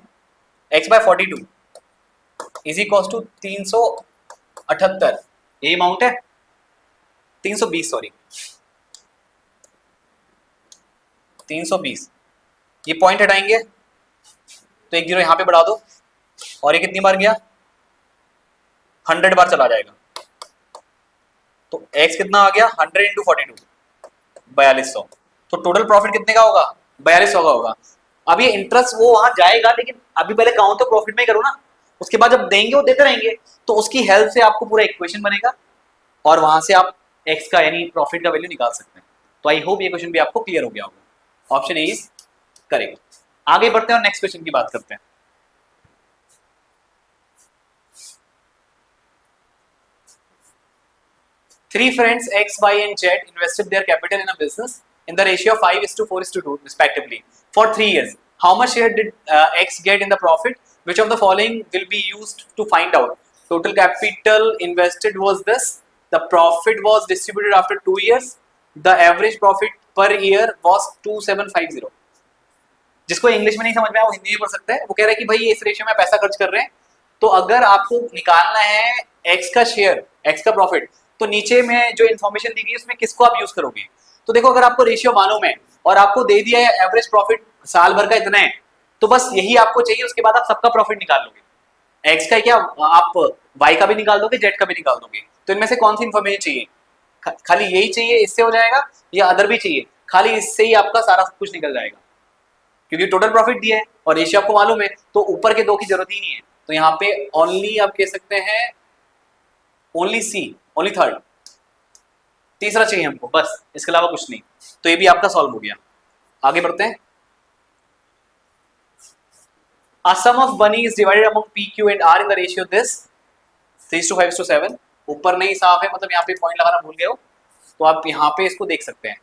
x by 42 is equal to 378, ये अमाउंट है 320, सॉरी 320, ये पॉइंट हटाएंगे तो एक जीरो यहाँ पे बढ़ा दो, और ये कितनी बार गया 100 बार चला जाएगा, तो x कितना आ गया 100 इंटू 42, 4200। तो टोटल प्रॉफिट कितने का होगा 4200 का होगा। अब ये इंटरेस्ट वो वहां जाएगा, लेकिन अभी पहले काउंट तो प्रॉफिट में ही करो ना, उसके बाद जब देंगे वो देते रहेंगे, तो उसकी हेल्प से आपको पूरा इक्वेशन बनेगा और वहां से आप x का यानी प्रॉफिट का वैल्यू निकाल सकते हैं। तो आई होप ये क्वेश्चन भी आपको क्लियर हो गया होगा। Option A is correct. आगे बढ़ते हैं और नेक्स्ट क्वेश्चन की बात करते हैं। Three friends X, Y, and Z invested their capital in a business in the ratio of 5:4:2 respectively for 3 years. How much share did X get in the profit? Which of the following will be used to find out? Total capital invested was this. The profit was distributed after 2 years. The average profit per year was 2750. जिसको English में नहीं समझ में आया वो हिंदी में पढ़ सकता है। वो कह रहा है कि भाई इस रेशियो में पैसा खर्च कर रहे हैं, तो अगर आपको निकालना है एक्स का शेयर, एक्स का प्रॉफिट, तो नीचे में जो इन्फॉर्मेशन दी गई है उसमें किसको आप यूज करोगे? तो देखो, अगर आपको रेशियो मालूम है और आपको दे दिया है एवरेज प्रॉफिट साल भर का इतना है, तो बस यही आपको चाहिए, उसके बाद आप सबका प्रॉफिट निकाल लोगे। एक्स का क्या, आप वाई का भी निकाल दोगे, जेड का भी निकाल दोगे। तो इनमें से कौन सी इन्फॉर्मेशन चाहिए? खाली यही चाहिए, इससे हो जाएगा, या अदर भी चाहिए? खाली इससे ही आपका सारा कुछ निकल जाएगा, क्योंकि टोटल प्रॉफिट दिया है और रेशियो आपको मालूम है, तो ऊपर के दो की जरूरत ही नहीं है। तो यहाँ पे ओनली आप कह सकते हैं ओनली सी, ओनली थर्ड, तीसरा चाहिए हमको, बस इसके अलावा कुछ नहीं। तो ये भी आपका सॉल्व हो गया। आगे बढ़ते हैं। A sum of money is divided among P, Q and R in the ratio this 3:5:7। ऊपर नहीं साफ है, मतलब यहाँ पे पॉइंट लगाना भूल गए हो, तो आप यहाँ पे इसको देख सकते हैं।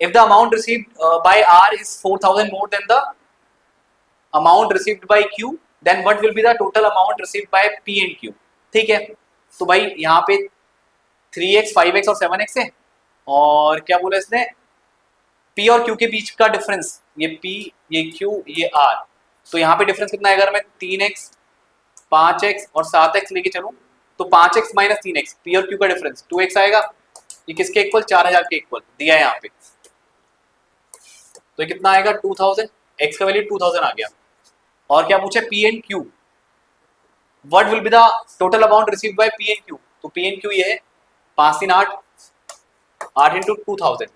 If the amount received by R is 4,000 more than the amount received by Q, then what will be the total amount received by P and Q? ठीक है, तो भाई यहाँ पे 3x, 5x और 7x है, और क्या बोला इसने, P और Q के बीच का डिफरेंस, ये P, ये Q, ये R, तो यहाँ पे डिफरेंस कितना है? अगर मैं 3x, 5x और 7x लेके चलूं, तो 5x माइनस 3x, P और Q का डिफरेंस 2x आएगा। ये किसके इक्वल? 4000 के इक्वल दिया है यहाँ पे, तो कितना आएगा? 2000। x का वैल्यू 2000 आ गया। और क्या पूछे? P and Q, what will be the total amount received by P and Q? तो P एंड Q ये है 5 3 8, 8 इंटू 2000,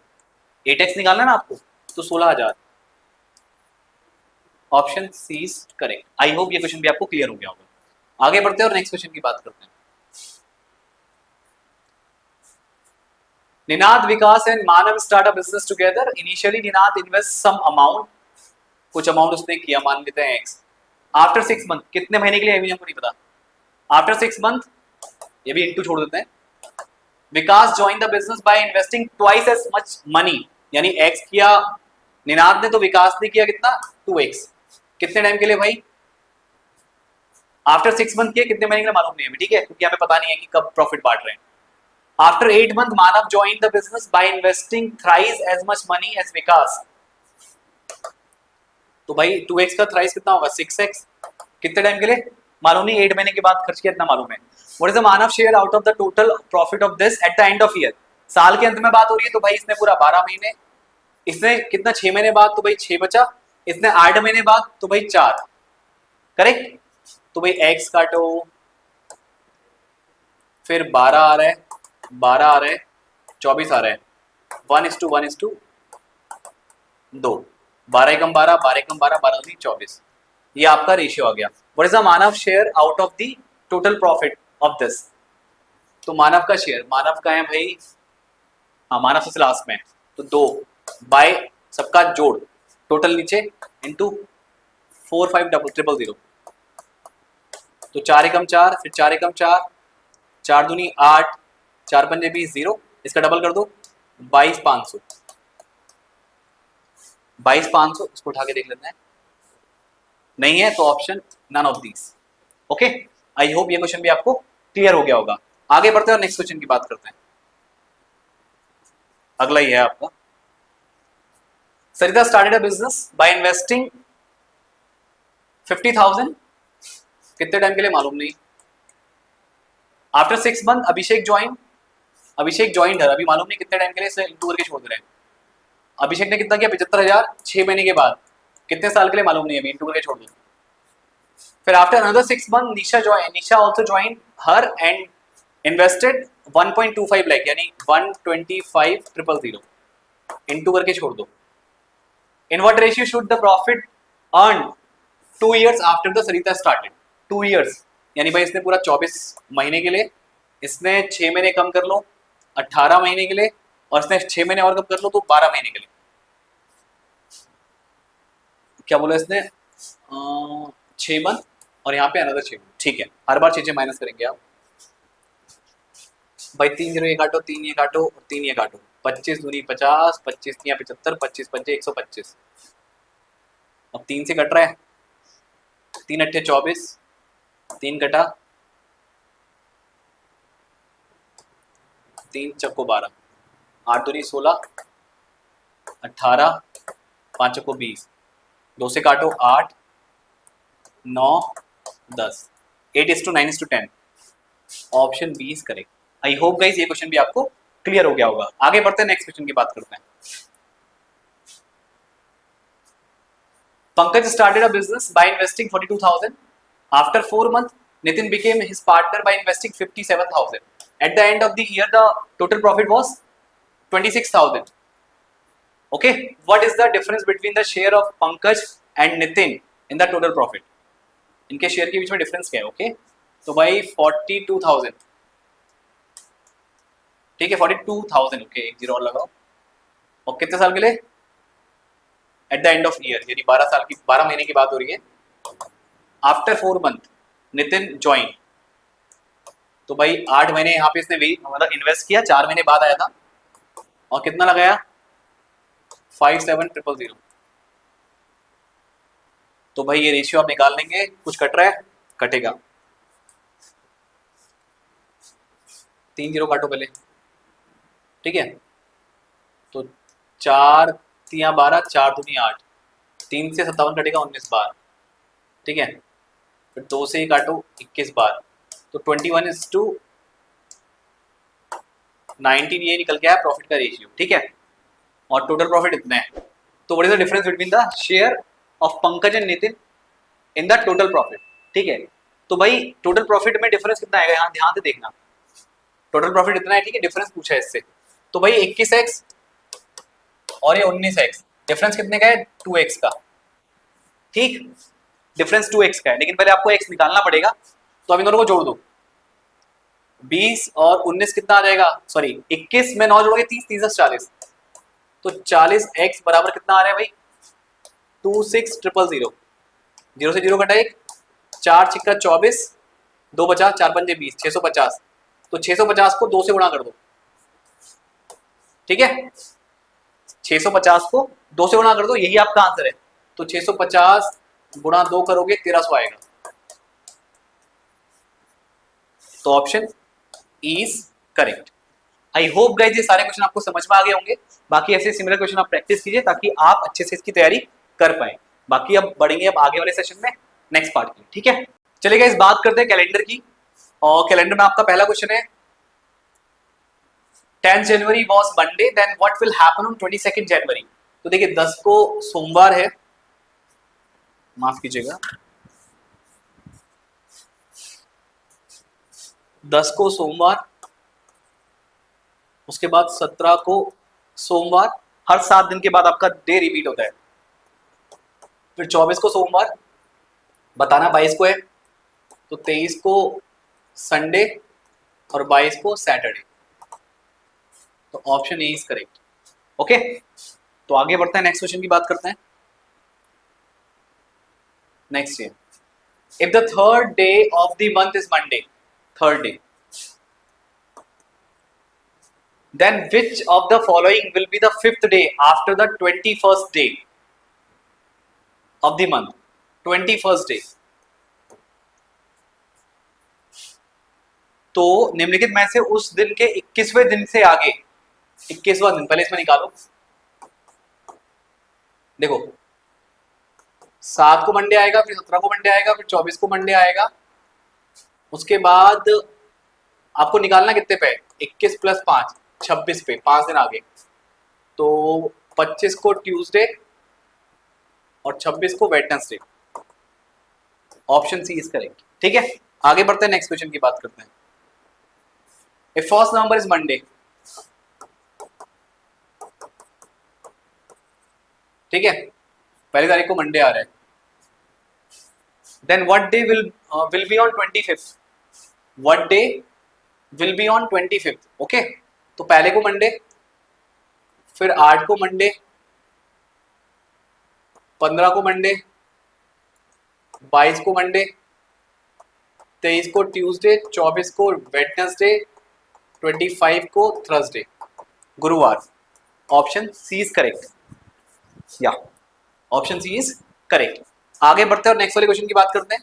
8x निकालना ना आपको, तो 16000। Option C is correct. I hope ये क्वेश्चन भी आपको क्लियर हो गया होगा। आगे बढ़ते हैं और नेक्स्ट क्वेश्चन की बात करते हैं। Ninad, Vikas and Manav start a business together. Initially Ninad invest some amount, कुछ अमाउंट उसने किया, मान लेते हैं x। आफ्टर 6 मंथ, कितने महीने के लिए अभी हमको नहीं पता। आफ्टर 6 मंथ, ये भी इंटू छोड़ देते हैं। Vikas join the business by investing twice as much money, यानी x किया निनाद ने, तो विकास ने किया कितना? 2x। कितने टाइम के लिए भाई? आफ्टर 6 मंथ किया, कितने महीने के लिए मालूम नहीं है, ठीक है, क्योंकि हमें पता नहीं है कि कब प्रॉफिट बांट रहे हैं। After 8 month Manav join the business by investing thrice as much money as Vikas. तो भाई 2x का थ्राइस कितना होगा? 6x। कितने टाइम के लिए मालूम नहीं, 8 महीने के बाद खर्च किया, इतना मालूम है। What is the Manav share out of the total profit of this eight the end of year? साल के अंत में बात हो रही है, तो भाई इसने पूरा 12 महीने, इसने कितना 6 महीने बाद, तो भाई 6 बचा, इसने 8 महीने बाद, तो भाई 4। करेक्ट। तो भाई x काटो, फिर 12 आ रहा है, 12 आ रहा है, 24 आ रहा है, 1:1:2, 12 कम 12, 12 कम 12, 12 दूनी 24। ये आपका रेशियो आ गया। What is the Manav share out of the total profit of this? तो मानव का शेयर, मानव का है भाई, हाँ मानव सबसे लास्ट में, तो 2 बाय सबका जोड़, टोटल नीचे, इंटू 4,5,000, तो 4 एकम 4, फिर 4 एकम 4, 4 दूनी 8, 4 पंजे 20, 0, इसका डबल कर दो, 22,500। 22,500, इसको उठा के देख लेते हैं, नहीं है तो option none of these. Okay, I hope ये क्वेश्चन भी आपको क्लियर हो गया होगा। आगे बढ़ते हैं और नेक्स्ट क्वेश्चन की बात करते हैं। अगला ही है आपका। Sarita started a business by investing 50,000, कितने टाइम के लिए मालूम नहीं। After 6 month Abhishek join, Abhishek join है, अभी मालूम नहीं कितने टाइम के लिए, इसे इंटू करके छोड़ दे रहे हैं। अभिषेक ने कितना किया? 75,000, 6 महीने के बाद, कितने साल के लिए मालूम नहीं, अभी इंटू करके छोड़ दो। फिर after another 6 month Nisha join, Nisha also join her and invested 1.25 lakh, यानी 125,000, इंटू करके छोड़ दो। इन what ratio should the profit earn 2 years after the Sarita started? 2 years, यानी भाई इसने पूरा 24 महीने के लिए, इसने 6 महीने कम कर लो 18 महीने के लिए, और इसने 6 महीने और कम कर लो तो 12 महीने के लिए। क्या बोला इसने? 6 मंथ और यहाँ पे अनदर 6 मंथ, ठीक है, हर बार 6 माइनस करेंगे आप। भाई 3 0 ये काटो, 3 ये काटो और 3 ये काटो, 25 दूनी 50, 25 तियां 75, 25 पंजे 125। अब 3 से कट रहा है, 3 अट्ठे 24, 3 कटा, 3 चक्को 12, 8 दूनी 16, 18, 5 चक्को 20, 2 से काटो 8, 9, 10, 8:9:10। Option 20 correct. I hope guys ये क्वेश्चन भी आपको क्लियर हो गया होगा। आगे बढ़ते हैं, नेक्स्ट क्वेश्चन की बात करते हैं। Pankaj started a business by investing 42,000. After 4 months, Nitin became his partner by investing 57,000. At the end of the year, the total profit was 26,000. Okay, what is the difference between the share of Pankaj and Nitin in the total profit? इनके share के बीच में difference क्या है? Okay तो भाई 42,000, ठीक है 42,000, okay एक जीरो और लगाओ। और कितने साल के लिए? Eight the end of year, यानी 12 साल की 12 महीने की बात हो रही है। आफ्टर 4 मंथ नितिन ज्वाइन, तो भाई 8 महीने यहाँ पे इसने मतलब इन्वेस्ट किया, 4 महीने बाद आया था और कितना लगाया 57,000। तो भाई ये रेशियो आप निकाल लेंगे, कुछ कट रहा है कटेगा, 3 0 काटो पहले, ठीक है तो 4 तियां 12, 4 दूनी 8, 3 से 57 कटेगा 19 बार, ठीक है फिर 2 से ही काटो 21 बार, तो 21:19 ये निकल गया है प्रॉफिट का रेशियो, ठीक है और टोटल प्रॉफिट इतना है। तो what is the difference between the share of Pankaj and Nitin in the total profit, ठीक है तो भाई टोटल प्रॉफिट में डिफरेंस कितना आएगा, यहाँ ध्यान से देखना, टोटल प्रॉफिट इतना है, ठीक है डिफरेंस पूछा है इससे, तो भाई 21x और ये 19x, डिफरेंस कितने का है 2x का, ठीक डिफरेंस 2x का है, लेकिन पहले आपको x निकालना पड़ेगा, तो अब इन दोनों को जोड़ दो, 20 और 19 कितना आ जाएगा, सॉरी 21 में 9 जोड़ोगे 30, 30 40, तो 40x बराबर कितना आ रहा है भाई 26,000, 0 से 0 कटा 1, 4 छिक्का 24, 2 बचा 4 पंजे 20, 650, तो 650 को 2 से गुणा कर दो, ठीक है 650 को 2 से गुणा कर दो, यही आपका आंसर है, तो 650 गुणा 2 करोगे 1300 आएगा, तो option is correct. I hope guys ये सारे क्वेश्चन आपको समझ में आ गए होंगे, बाकी ऐसे सिमिलर क्वेश्चन आप प्रैक्टिस कीजिए ताकि आप अच्छे से इसकी तैयारी कर पाए। बाकी अब बढ़ेंगे अब आगे वाले सेशन में नेक्स्ट पार्ट की, ठीक है चलिए गाइस बात करते हैं कैलेंडर की, और कैलेंडर में आपका पहला क्वेश्चन है 10 January was Monday, then what will happen on 22 January. तो देखिए 10 को सोमवार है, माफ कीजिएगा 10 को सोमवार, उसके बाद 17 को सोमवार, हर 7 दिन के बाद आपका डे रिपीट होता है, फिर 24 को सोमवार, बताना 22 को है, तो 23 को संडे और 22 को सैटरडे, तो option A is correct. Okay तो आगे बढ़ते हैं, नेक्स्ट क्वेश्चन की बात करते हैं। नेक्स्ट है if the third day of the month is Monday, third day, then which of the following will be the 5th day after the 21st day of the month, 21st day। तो निम्नलिखित में से उस दिन के 21वें दिन से आगे, 21वां दिन पहले इसमें निकालो, देखो 7 को मंडे आएगा, फिर 17 को मंडे आएगा, फिर 24 को मंडे आएगा, उसके बाद आपको निकालना कितने पे, 21 + 5 26 पे, 5 दिन आगे, तो 25 को ट्यूसडे और 26 को Wednesday, option C is correct, ठीक है आगे बढ़ते हैं, नेक्स्ट क्वेश्चन की बात करते हैं। इफ 1 नवंबर इज मंडे, ठीक है पहली तारीख को मंडे आ रहा है, then what day will be on 25th, what day will be on 25th, okay तो पहले को मंडे, फिर 8 को मंडे, 15 को मंडे, 22 को मंडे, 23 को ट्यूसडे, 24 को वेडनेसडे, 25 को थर्सडे, गुरुवार। ऑप्शन सी इज करेक्ट, या ऑप्शन सी इज करेक्ट। आगे बढ़ते हैं और नेक्स्ट वाले क्वेश्चन की बात करते हैं।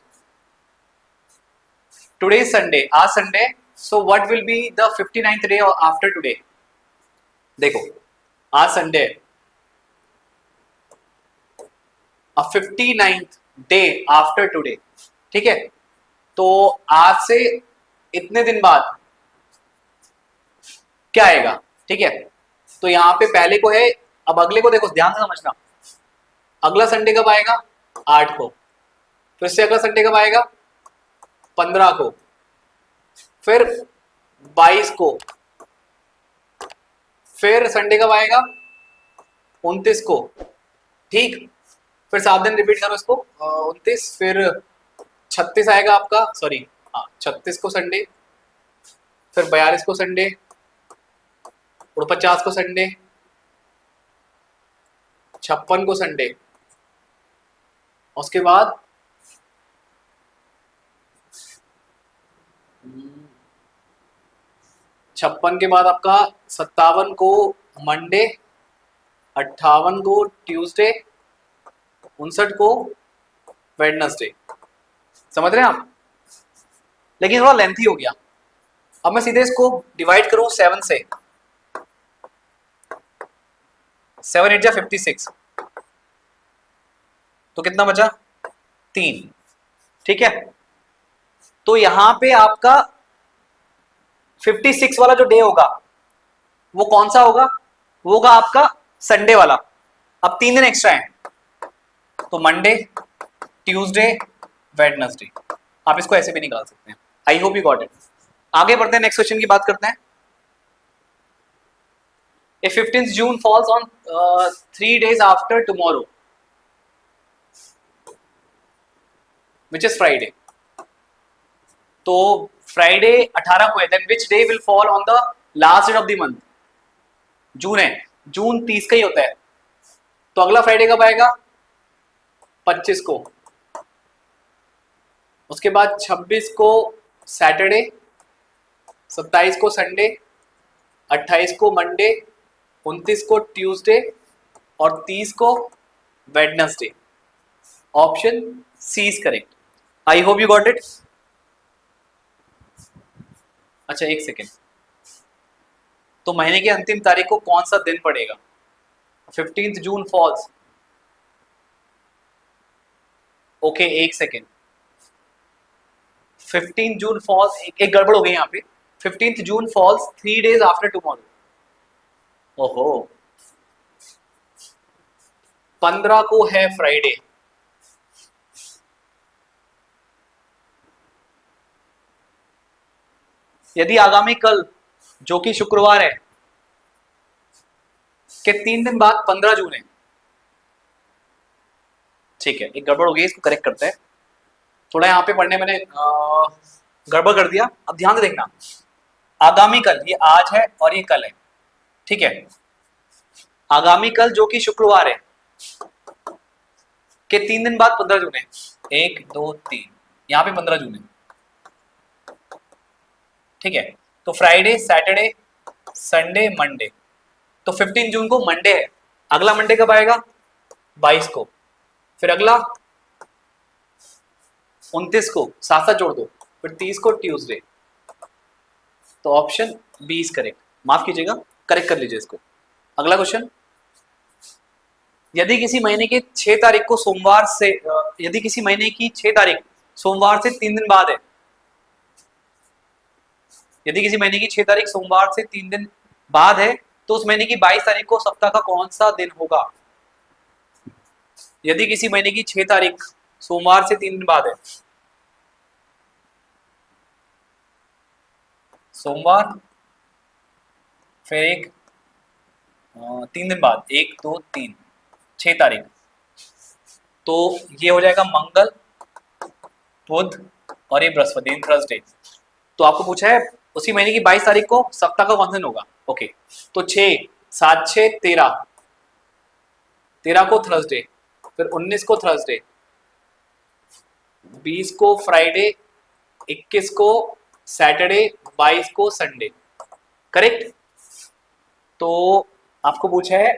टुडे इज संडे, आज Sunday, so what will be the 59th day after today. देखो आज संडे है, 59th डे आफ्टर टुडे, ठीक है। तो आज से इतने दिन बाद क्या आएगा, ठीक है। तो यहां पे पहले को है, अब अगले को देखो ध्यान से समझना। अगला संडे कब आएगा, 8 को। फिर से अगला संडे कब आएगा, 15 को। फिर 22 को। फिर संडे कब आएगा, 29 को, ठीक। फिर 7 दिन रिपीट करो इसको, 29, फिर 36 आएगा आपका, सॉरी हाँ 36 को संडे, फिर 42 को संडे, 49 को संडे, 56 को संडे, उसके बाद 56 के बाद आपका 57 को मंडे, 58 को ट्यूसडे, 59 को वेडनेसडे। समझ रहे हैं आप, लेकिन थोड़ा लेंथी हो गया। अब मैं सीधे इसको डिवाइड करूं 7 से, 7 8 जा 56, तो कितना बचा, 3, ठीक है। तो यहां पे आपका 56 वाला जो डे होगा वो कौन सा होगा, वो होगा आपका संडे वाला। अब 3 दिन एक्स्ट्रा है, तो मंडे, ट्यूसडे, वेडनेसडे। आप इसको ऐसे भी निकाल सकते हैं। आई होप यू गॉट इट। आगे बढ़ते हैं, नेक्स्ट क्वेश्चन की बात करते हैं। If 15th June falls on 3 days after tomorrow, which is Friday. तो फ्राइडे 18 को है, then which day will fall on the last day of the month? जून है, जून 30 का ही होता है, तो अगला फ्राइडे कब आएगा, 25 को। उसके बाद 26 को सैटरडे, 27 को संडे, 28 को मंडे, 29 को ट्यूसडे और 30 को Wednesday. Option C is correct. I hope you got it. अच्छा एक सेकेंड, तो महीने की अंतिम तारीख को कौन सा दिन पड़ेगा, 15th जून फॉल्स, ओके एक सेकेंड, 15 जून फॉल्स, एक गड़बड़ हो गई यहाँ पे। 15th जून फॉल्स 3 days आफ्टर टुमारो। ओहो, 15 को है फ्राइडे, यदि आगामी कल जो कि शुक्रवार है के 3 दिन बाद 15 जून है, ठीक है। एक गड़बड़ हो गई, इसको करेक्ट करते हैं। थोड़ा यहाँ पे पढ़ने मैंने गड़बड़ कर दिया। अब ध्यान से देखना, आगामी कल, ये आज है और ये कल है, ठीक है। आगामी कल जो कि शुक्रवार है के 3 दिन बाद 15 जून है, 1 2 3, यहाँ पे 15 जून है, ठीक है। तो फ्राइडे, सैटरडे, संडे, मंडे, तो 15 जून को मंडे है। अगला मंडे कब आएगा, 22 को। फिर अगला 29 को, साथ साथ जोड़ दो, फिर 30 को ट्यूसडे। तो ऑप्शन बी इज करेक्ट। माफ कीजिएगा, करेक्ट कर लीजिए इसको। अगला क्वेश्चन, यदि किसी महीने की 6 तारीख को सोमवार से, यदि किसी महीने की 6 तारीख सोमवार से 3 दिन बाद है, यदि किसी महीने की 6 तारीख सोमवार से 3 दिन बाद है, तो उस महीने की 22 तारीख को सप्ताह का कौन सा दिन होगा। यदि किसी महीने की 6 तारीख सोमवार से 3 दिन बाद है, सोमवार, फिर एक 3 दिन बाद, 1 2 3, 6 तारीख, तो ये हो जाएगा मंगल, बुध और ये बृहस्पति, थर्सडे। तो आपको पूछा है उसी महीने की 22 तारीख को सप्ताह का कौन सा दिन होगा। ओके, तो 6 7 6 13, 13 को थर्सडे, फिर 19 को थर्सडे, 20 को फ्राइडे, 21 को सैटरडे, 22 को संडे। करेक्ट। तो आपको पूछा है,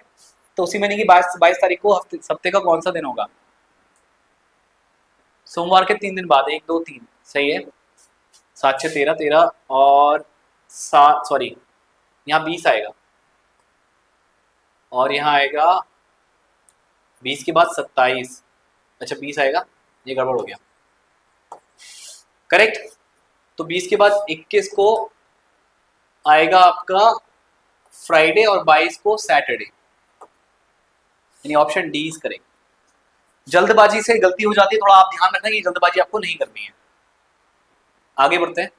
तो उसी महीने की 22 तारीख को हफ्ते का कौन सा दिन होगा? सोमवार के 3 दिन बाद, 1 2 3, सही है। 7 6 13, 13 और 7, सॉरी यहाँ 20 आएगा और यहाँ आएगा 20 के बाद 27, अच्छा 20 आएगा, ये गड़बड़ हो गया। करेक्ट। तो 20 के बाद 21 को आएगा आपका फ्राइडे और 22 को सैटरडे, यानी ऑप्शन डी इज करेक्ट। जल्दबाजी से गलती हो जाती है, थोड़ा आप ध्यान रखना कि जल्दबाजी आपको नहीं करनी है। आगे बढ़ते हैं।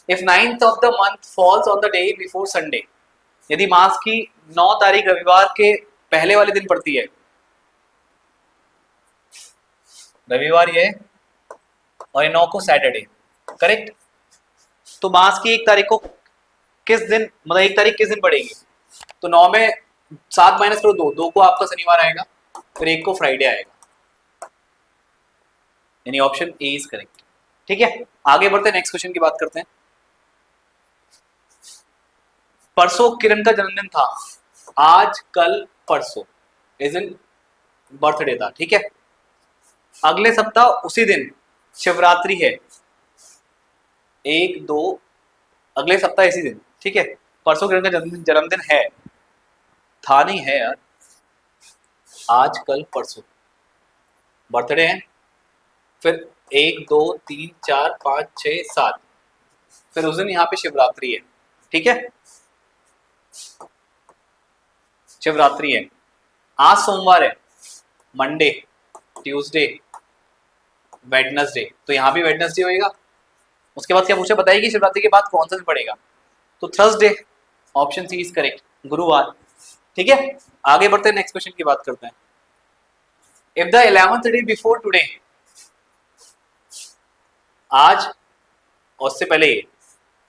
If 9th of the month falls on the day before Sunday, यदि मास की 9 तारीख रविवार के पहले वाले दिन पड़ती है, रविवार ये और ये 9 को सैटरडे, करेक्ट। तो मास की 1 तारीख को किस दिन, मतलब 1 तारीख किस दिन पड़ेगी? तो 9 में 7 माइनस करो 2, 2 को आपका शनिवार आएगा, फिर 1 को फ्राइडे आएगा, यानी ऑप्शन ए इज करेक्ट। ठीक है, आगे बढ़ते हैं, नेक्स्ट क्वेश्चन की बात करते हैं। परसों किरण का जन्मदिन था, आज कल परसों इस दिन बर्थडे था, ठीक है। अगले सप्ताह उसी दिन शिवरात्रि है, 1 2, अगले सप्ताह इसी दिन, ठीक है। परसों किरण का जन्मदिन है, था नहीं है यार, आज कल परसों बर्थडे है, फिर 1 2 3 4 5 6 7, फिर उस दिन यहाँ पे शिवरात्रि है, ठीक है। शिवरात्रि है, आज सोमवार है, मंडे, ट्यूसडे, वेडनेसडे, तो यहाँ भी वेडनेसडे होएगा। उसके बाद क्या पूछा, बताइए कि शिवरात्रि के बाद कौन सा दिन पड़ेगा? तो Thursday, option C is correct, गुरुवार, ठीक है। आगे बढ़ते हैं, नेक्स्ट क्वेश्चन की बात करते हैं। If the 11th day before today, आज और उससे पहले,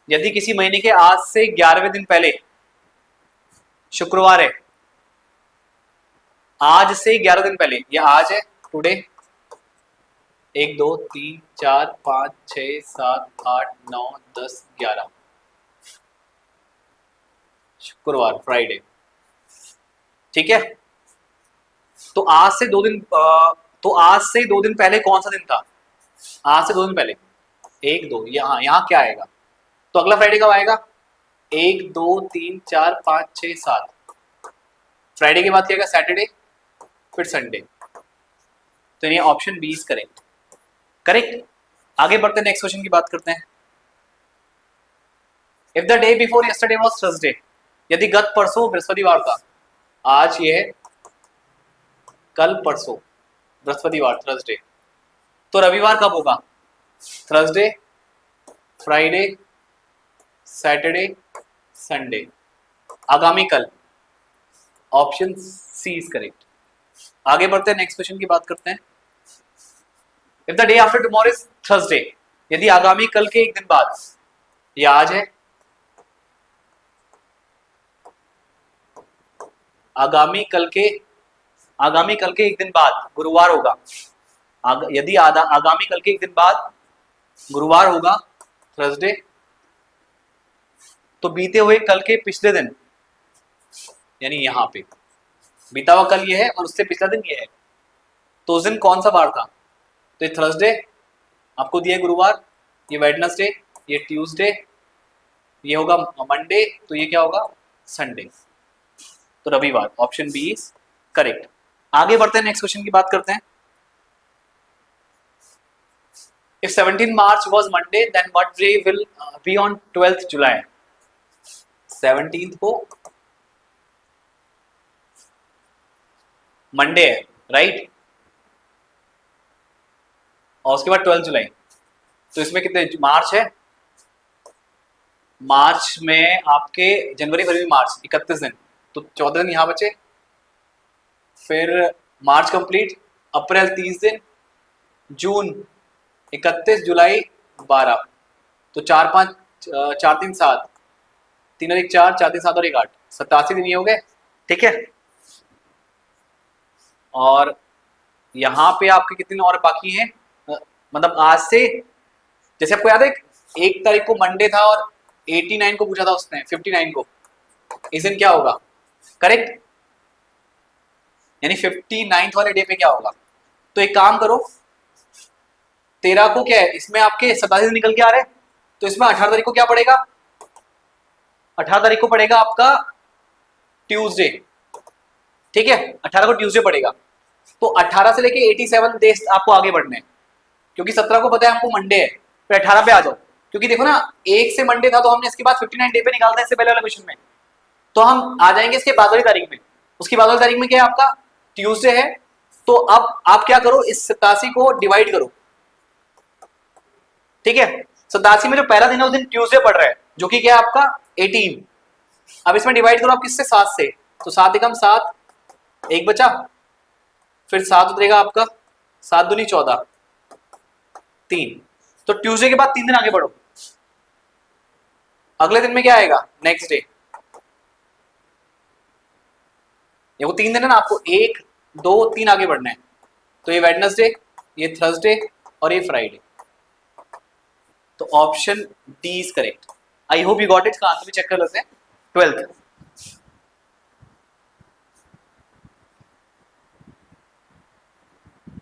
यदि किसी महीने के आज से 11वें दिन पहले शुक्रवार है, आज से 11 दिन पहले, ये आज है टुडे, 1 2 3 4 5 6 7 8 9 10 11, शुक्रवार, फ्राइडे, ठीक है। तो आज से 2 दिन तो आज से 2 दिन पहले कौन सा दिन था? आज से 2 दिन पहले 1 2, यहाँ क्या आएगा? तो अगला फ्राइडे कब आएगा? 1 2 3 4 5 6 7, फ्राइडे के बाद क्या आएगा? सैटरडे, फिर संडे, तो ये option B is correct, correct. आगे बढ़ते हैं, नेक्स्ट क्वेश्चन की बात करते हैं। If the day before yesterday was Thursday, यदि गत परसों बृहस्पतिवार था, आज ये है कल परसों बृहस्पतिवार, थर्सडे, तो रविवार कब होगा? थर्सडे, फ्राइडे, सैटरडे, संडे, आगामी कल, ऑप्शन सी इज करेक्ट। आगे बढ़ते हैं, नेक्स्ट क्वेश्चन की बात करते हैं। If the day after tomorrow is Thursday, यदि आगामी कल के 1 दिन बाद, ये आज है, आगामी कल के 1 दिन बाद गुरुवार होगा, यदि आगामी कल के 1 दिन बाद गुरुवार होगा, थर्सडे, तो बीते हुए कल के पिछले दिन, यानी यहाँ पे बीता हुआ कल ये है और उससे पिछला दिन ये है, तो उस दिन कौन सा बार था? तो ये थर्सडे आपको दिया है, गुरुवार, ये वेडनेसडे, ये ट्यूसडे, ये होगा मंडे, तो ये क्या होगा? संडे, तो रविवार, ऑप्शन बी इज करेक्ट। आगे बढ़ते हैं, नेक्स्ट क्वेश्चन की बात करते हैं। If 17 March was Monday, then what day will be on 12th July? 17th को मंडे है, राइट, और उसके बाद 12 जुलाई, तो इसमें कितने मार्च है? मार्च में आपके जनवरी फरवरी मार्च 31 दिन, तो 14 दिन यहाँ बचे, फिर मार्च कंप्लीट, अप्रैल 30 दिन, जून 31, जुलाई 12, तो 4 5 4 3 7, 3 और 1 4, 4 3 7 और 1 8, 87 दिन ये हो गए, ठीक है। और यहाँ पे आपके कितने दिन और बाकी हैं? मतलब आज से, जैसे आपको याद है 1 तारीख को मंडे था और 89 को पूछा था उसने, 59 को, इस दिन क्या होगा? करेक्ट, यानी 59th वाले डे पे क्या होगा? तो एक काम करो, 13 को क्या है इसमें, आपके 27 निकल के आ रहे हैं, तो इसमें 18 तारीख को क्या पड़ेगा? 18 तारीख को पड़ेगा आपका ट्यूसडे, ठीक है, 18 को ट्यूसडे पड़ेगा। तो 18 से लेके 87 डेज आपको आगे बढ़ने हैं, क्योंकि 17 को पता है हमको मंडे है, फिर 18 पे आ जाओ, क्योंकि देखो ना, एक से मंडे था तो हमने इसके बाद 59 डे पे निकालता है इससे पहले वाले क्वेश्चन में, तो हम आ जाएंगे इसके बाद वाली तारीख में। उसकी बाद वाली तारीख में क्या है आपका? ट्यूसडे है। तो अब आप क्या करो, इस 87 को डिवाइड करो, ठीक है, 87 में जो पहला दिन है उस दिन ट्यूसडे पड़ रहा है, जो कि क्या है आपका 18। अब इसमें डिवाइड करो आप किससे? 7 से, तो 7 एकम 7, एक बचा, फिर 7 उतरेगा आपका, 7 दूनी 14, 3। तो ट्यूसडे के बाद 3 दिन आगे बढ़ो, अगले दिन में क्या आएगा? Next day. ये वो 3 दिन है ना, आपको 1 2 3 आगे बढ़ना है, तो ये वेडनेसडे, ये थर्सडे और ये फ्राइडे। तो option D is correct. I hope you got it. इसका आंसर भी चेक कर लेते हैं।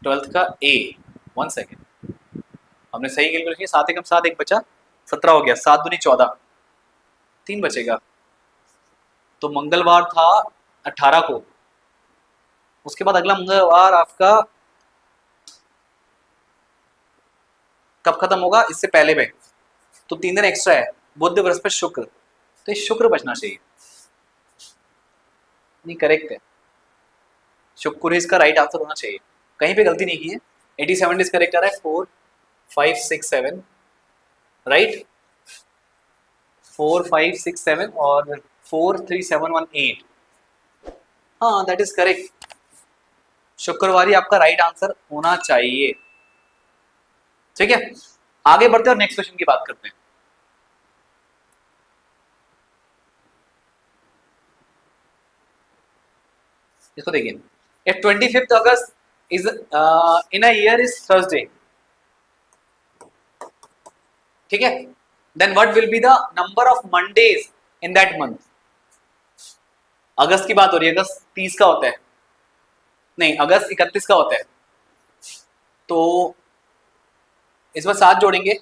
12th का ए, 1 सेकेंड, हमने सही कैलकुलेट किया, 7 एकम 7, एक बचा, 17 हो गया, 7 दूनी 14, 3 बचेगा। तो मंगलवार था 18 को, उसके बाद अगला मंगलवार आपका कब खत्म होगा? इससे पहले में, तो 3 दिन एक्स्ट्रा है, बुध बृहस्पति शुक्र, तो ये शुक्र बचना चाहिए। नहीं, करेक्ट है, शुक्र इसका राइट आंसर होना चाहिए, कहीं पे गलती नहीं की है। 87 इज करेक्ट आ रहा है, 4 5 6 7, राइट, 4 5 6 7 और 4 3 7 1 8, हाँ दैट इज करेक्ट। शुक्रवार ही आपका राइट आंसर होना चाहिए, ठीक है। आगे बढ़ते हैं और नेक्स्ट क्वेश्चन की बात करते हैं। इसको देखिए, if 25th August is in a year is Thursday, ठीक है, then what will be the number of Mondays in that month? अगस्त की बात हो रही है, अगस्त 30 का होता है, नहीं अगस्त 31 का होता है, तो इस बार 7 जोड़ेंगे,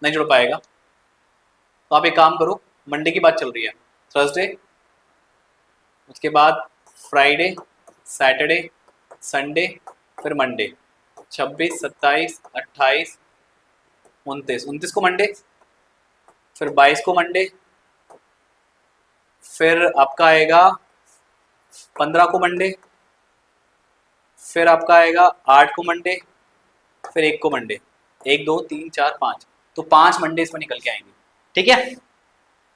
नहीं जोड़ पाएगा, तो आप एक काम करो, मंडे की बात चल रही है, थर्सडे, उसके बाद फ्राइडे, सैटरडे, संडे, फिर मंडे, 26 27 28 29 को मंडे, फिर 22 को मंडे, फिर आपका आएगा 15 को मंडे, फिर आपका आएगा 8 को मंडे, फिर 1 को मंडे, 1 2 3 4 5, तो 5 मंडे इसमें निकल के आएंगे, ठीक है।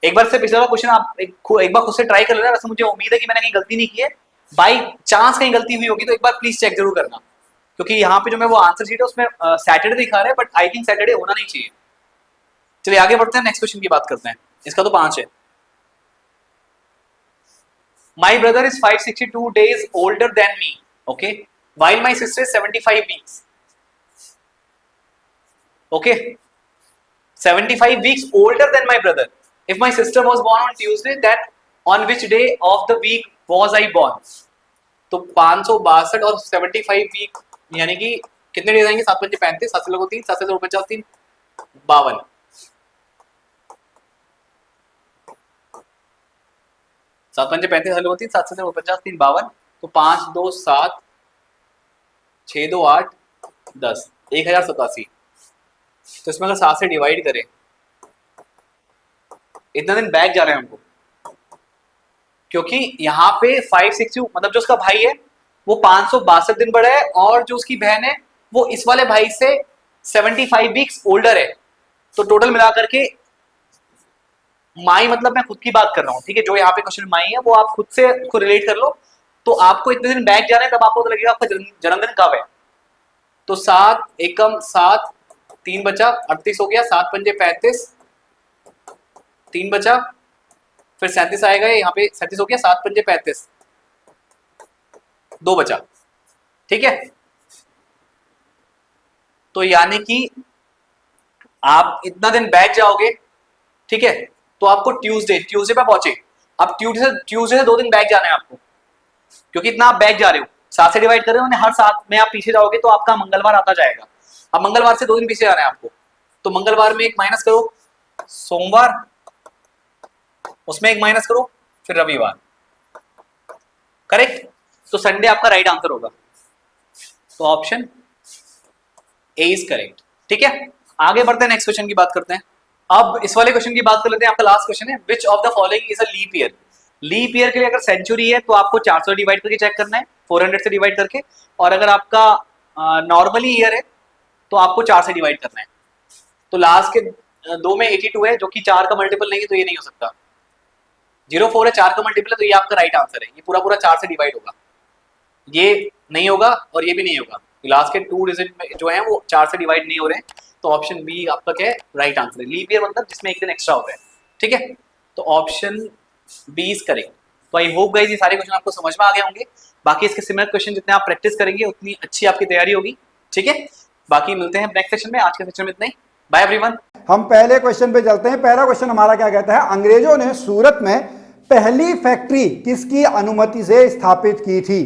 एक बार से पिछले वाला क्वेश्चन आप एक बार खुद से ट्राई कर लेना, वैसे मुझे उम्मीद है कि मैंने कहीं गलती नहीं की है, बाई चांस कहीं गलती हुई होगी तो एक बार प्लीज चेक जरूर करना, क्योंकि यहाँ पे जो मैं वो आंसर शीट है उसमें सैटरडे दिखा रहा है, बट आई थिंक सैटरडे होना नहीं चाहिए। चलिए आगे बढ़ते हैं, नेक्स्ट क्वेश्चन की बात करते हैं, इसका तो 5 है। My brother is 562 days older than me, okay, while my sister is 75 weeks, okay, 75 weeks older than my brother. If my sister was born on Tuesday, then on which day of the week was I born? तो 562 और 75 week यानी कि कितने days आएंगे? 7 पंजे 35, 7 से लगो 3, 7 से 2 50 3 52, 7 पंजे 35, 7 लगो 3, 7 से 2 50 3 52, तो 5 2 7 6 2 8 10, 1087। तो इसमें अगर 7 से डिवाइड करें, इतना दिन बैक जा रहे हैं हमको, क्योंकि यहाँ पे 562 मतलब जो उसका भाई है वो 562 दिन बड़ा है, और जो उसकी बहन है वो इस वाले भाई से 75 वीक्स ओल्डर है, तो टोटल मिला करके माई मतलब मैं खुद की बात कर रहा हूँ, ठीक है, जो यहाँ पे क्वेश्चन माई है वो आप खुद से उसको रिलेट कर लो, तो आपको इतने दिन बैक जाना है, तब आपको तो लगेगा आपका जन्मदिन कब है। तो 7 एकम 7, 3 बचा, 38 हो गया, 7 पंजे 35, 3 बचा, फिर 37 आएगा, यहाँ पे 37 हो गया, 7 पंजे 35, 2 बचा, ठीक है। तो यानी कि आप इतना दिन बैक जाओगे, ठीक है, तो आपको ट्यूसडे पे पहुंचे। अब ट्यूसडे से 2 दिन बैक जाना है आपको, क्योंकि इतना आप बैक जा रहे हो, 7 से डिवाइड कर रहे हो, हर 7 में आप पीछे जाओगे तो आपका मंगलवार आता जाएगा। अब मंगलवार से 2 दिन पीछे जाना है आपको, तो मंगलवार में एक माइनस करो, सोमवार उसमें एक माइनस करो, फिर रविवार। करेक्ट? तो संडे आपका राइट आंसर होगा। तो ऑप्शन ए इज करेक्ट। ठीक है, आगे बढ़ते हैं, नेक्स्ट क्वेश्चन की बात करते हैं। अब इस वाले क्वेश्चन की बात कर लेते हैं। आपका लास्ट क्वेश्चन है, which of the following is a leap year. Leap year के लिए अगर सेंचुरी है तो आपको 400 डिवाइड करके चेक करना है, 400 से डिवाइड करके, और अगर आपका नॉर्मली ईयर है तो आपको 4 से डिवाइड करना है। तो लास्ट के 2 में 82 है, जो कि 4 का मल्टीपल नहीं है, तो ये नहीं हो सकता। 04 है, 4 का मल्टीपल है, तो ये आपका राइट आंसर है। ये पूरा 4 से डिवाइड होगा, ये नहीं होगा और ये भी नहीं होगा। लास्ट के 2 डिजिट में जो है वो 4 से डिवाइड नहीं हो रहे हैं। तो ऑप्शन बी आपका क्या है, राइट आंसर है। लीप ईयर मतलब जिसमें एक दिन एक्स्ट्रा होता है। ठीक है, तो ऑप्शन बी इज करेक्ट। तो आई होप गाइस ये सारे क्वेश्चन आपको समझ में आ गए होंगे। बाकी इसके सिमिलर क्वेश्चन जितने आप प्रैक्टिस करेंगे उतनी अच्छी आपकी तैयारी होगी। ठीक है, बाकी मिलते हैं नेक्स्ट सेशन में। आज के सेशन में इतना ही, बाय एवरीवन। हम पहले क्वेश्चन पे चलते हैं। पहला क्वेश्चन हमारा क्या कहता है, अंग्रेजों ने सूरत में पहली फैक्ट्री किसकी अनुमति से स्थापित की थी।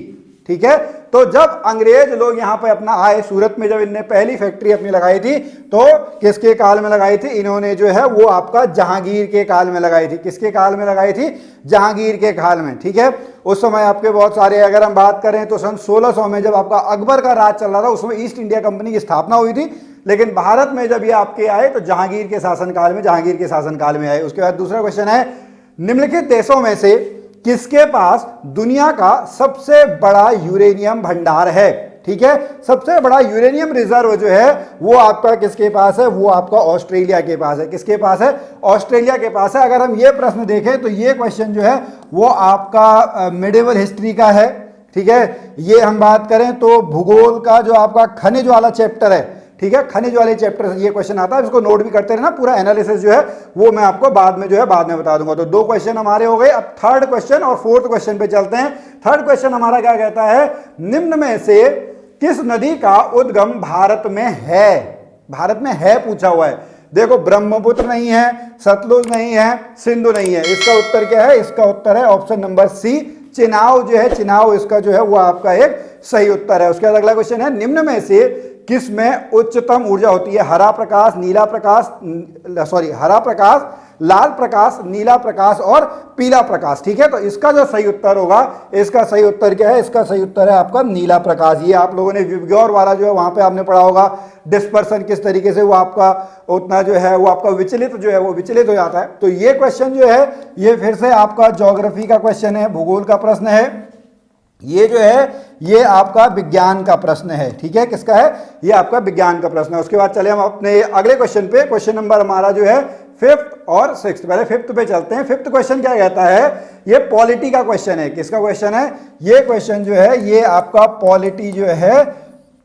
ठीक है, तो जब अंग्रेज लोग यहाँ पे अपना आए सूरत में, जब इनने पहली फैक्ट्री अपनी लगाई थी तो किसके काल में लगाई थी, इन्होंने जो है वो आपका जहांगीर के काल में लगाई थी। किसके काल में लगाई थी, जहांगीर के काल में। ठीक है, उस समय आपके बहुत सारे, अगर हम बात करें तो सन 1600 में जब आपका अकबर का राज चल रहा था, उसमें ईस्ट इंडिया कंपनी की स्थापना हुई थी। लेकिन भारत में जब ये आपके आए तो जहांगीर के शासनकाल में आए। उसके बाद दूसरा क्वेश्चन है, निम्नलिखित देशों में से किसके पास दुनिया का सबसे बड़ा यूरेनियम भंडार है। ठीक है, सबसे बड़ा यूरेनियम रिजर्व जो है वो आपका किसके पास है, वो आपका ऑस्ट्रेलिया के पास है। किसके पास है, ऑस्ट्रेलिया के पास है। अगर हम ये प्रश्न देखें तो ये क्वेश्चन जो है वो आपका मिडिवल हिस्ट्री का है। ठीक है, ये हम बात करें तो भूगोल का जो आपका खनिज वाला चैप्टर है। ठीक है, खनिज वाले चैप्टर से ये क्वेश्चन आता है, इसको नोट भी करते रहना। पूरा एनालिसिस जो है वो मैं आपको बाद में बता दूंगा। तो 2 क्वेश्चन हमारे हो गए। अब थर्ड क्वेश्चन और फोर्थ क्वेश्चन पे चलते हैं। थर्ड क्वेश्चन हमारा क्या कहता है, निम्न में से किस नदी का उद्गम भारत में है। भारत में है पूछा हुआ है। देखो, ब्रह्मपुत्र नहीं है, सतलुज नहीं है, सिंधु नहीं है। इसका उत्तर क्या है, इसका उत्तर है ऑप्शन नंबर सी, चिनाव जो है, चिनाव इसका जो है वो आपका एक सही उत्तर है। उसके बाद अगला क्वेश्चन है, निम्न में से किस में उच्चतम ऊर्जा होती है। हरा प्रकाश, लाल प्रकाश, नीला प्रकाश और पीला प्रकाश। ठीक है, तो इसका जो सही उत्तर होगा, इसका सही उत्तर क्या है, इसका सही उत्तर है आपका नीला प्रकाश। ये आप लोगों ने विबग्योर वाला जो है वहां पे आपने पढ़ा होगा, डिस्पर्सन किस तरीके से वो आपका उतना जो है वो आपका विचलित जो है वो विचलित हो जाता है। तो ये क्वेश्चन जो है ये फिर से आपका ज्योग्राफी का क्वेश्चन है, भूगोल का प्रश्न है। ये जो है ये आपका विज्ञान का प्रश्न है। ठीक है, किसका है, ये आपका विज्ञान का प्रश्न है। उसके बाद चले हम अपने अगले क्वेश्चन पे। क्वेश्चन नंबर हमारा जो है 5th और 6th। पहले 5th पे चलते हैं। 5th क्वेश्चन क्या कहता है, ये पॉलिटी का क्वेश्चन है। किसका क्वेश्चन है, ये क्वेश्चन जो है ये आपका पॉलिटी जो है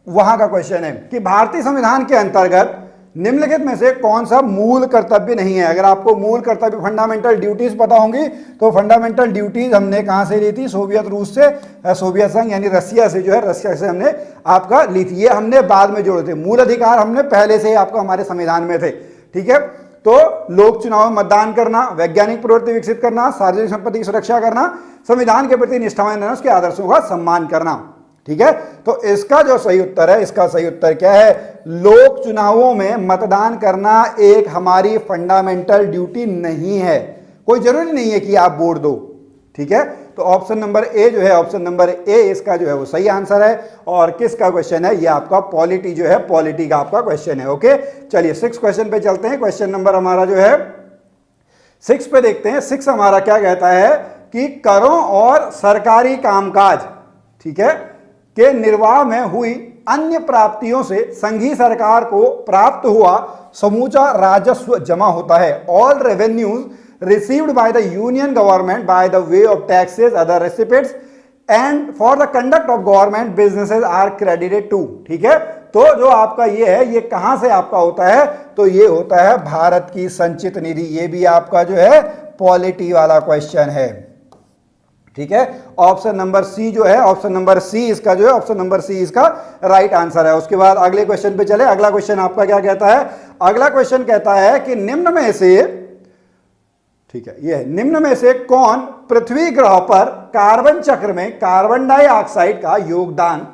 वहां का क्वेश्चन है कि भारतीय संविधान के अंतर्गत निम्नलिखित में से कौन सा मूल कर्तव्य नहीं है। अगर आपको मूल कर्तव्य फंडामेंटल ड्यूटीज पता होंगी तो फंडामेंटल ड्यूटीज हमने कहां से ली थी, सोवियत रूस से, सोवियत संघ यानी रसिया से जो है, रसिया से हमने आपका ली थी। ये हमने बाद में जोड़े थे। मूल अधिकार हमने पहले से ही आपका हमारे संविधान में थे। ठीक है, तो लोक चुनाव में मतदान करना, वैज्ञानिक प्रवृत्ति विकसित करना, सार्वजनिक संपत्ति की सुरक्षा करना, संविधान के प्रति निष्ठावान रहना, उसके आदर्शों का सम्मान करना। ठीक है, तो इसका जो सही उत्तर है, इसका सही उत्तर क्या है, लोक चुनावों में मतदान करना एक हमारी फंडामेंटल ड्यूटी नहीं है। कोई जरूरी नहीं है कि आप वोट दो। ठीक है, तो ऑप्शन नंबर ए जो है, ऑप्शन नंबर ए इसका जो है वो सही आंसर है। और किसका क्वेश्चन है, ये आपका पॉलिटी जो है, पॉलिटी का आपका क्वेश्चन है। ओके, चलिए 6 क्वेश्चन पे चलते हैं। क्वेश्चन नंबर हमारा जो है 6 पे देखते हैं। 6 हमारा क्या कहता है कि करों और सरकारी कामकाज, ठीक है, के निर्वाह में हुई अन्य प्राप्तियों से संघीय सरकार को प्राप्त हुआ समूचा राजस्व जमा होता है। All revenues received by the union government by the way of taxes, other receipts and for the conduct of government businesses are credited to। ठीक है, तो जो आपका ये है, ये कहां से आपका होता है, तो ये होता है भारत की संचित निधि। ये भी आपका जो है पॉलिटी वाला क्वेश्चन है। ठीक है, ऑप्शन नंबर सी जो है, ऑप्शन नंबर सी इसका जो है, ऑप्शन नंबर सी इसका राइट आंसर है। उसके बाद अगले क्वेश्चन पे चले। अगला क्वेश्चन आपका क्या कहता है, अगला क्वेश्चन कहता है कि निम्न में से, ठीक है, ये है निम्न में से कौन पृथ्वी ग्रह पर कार्बन चक्र में कार्बन डाइऑक्साइड का योगदान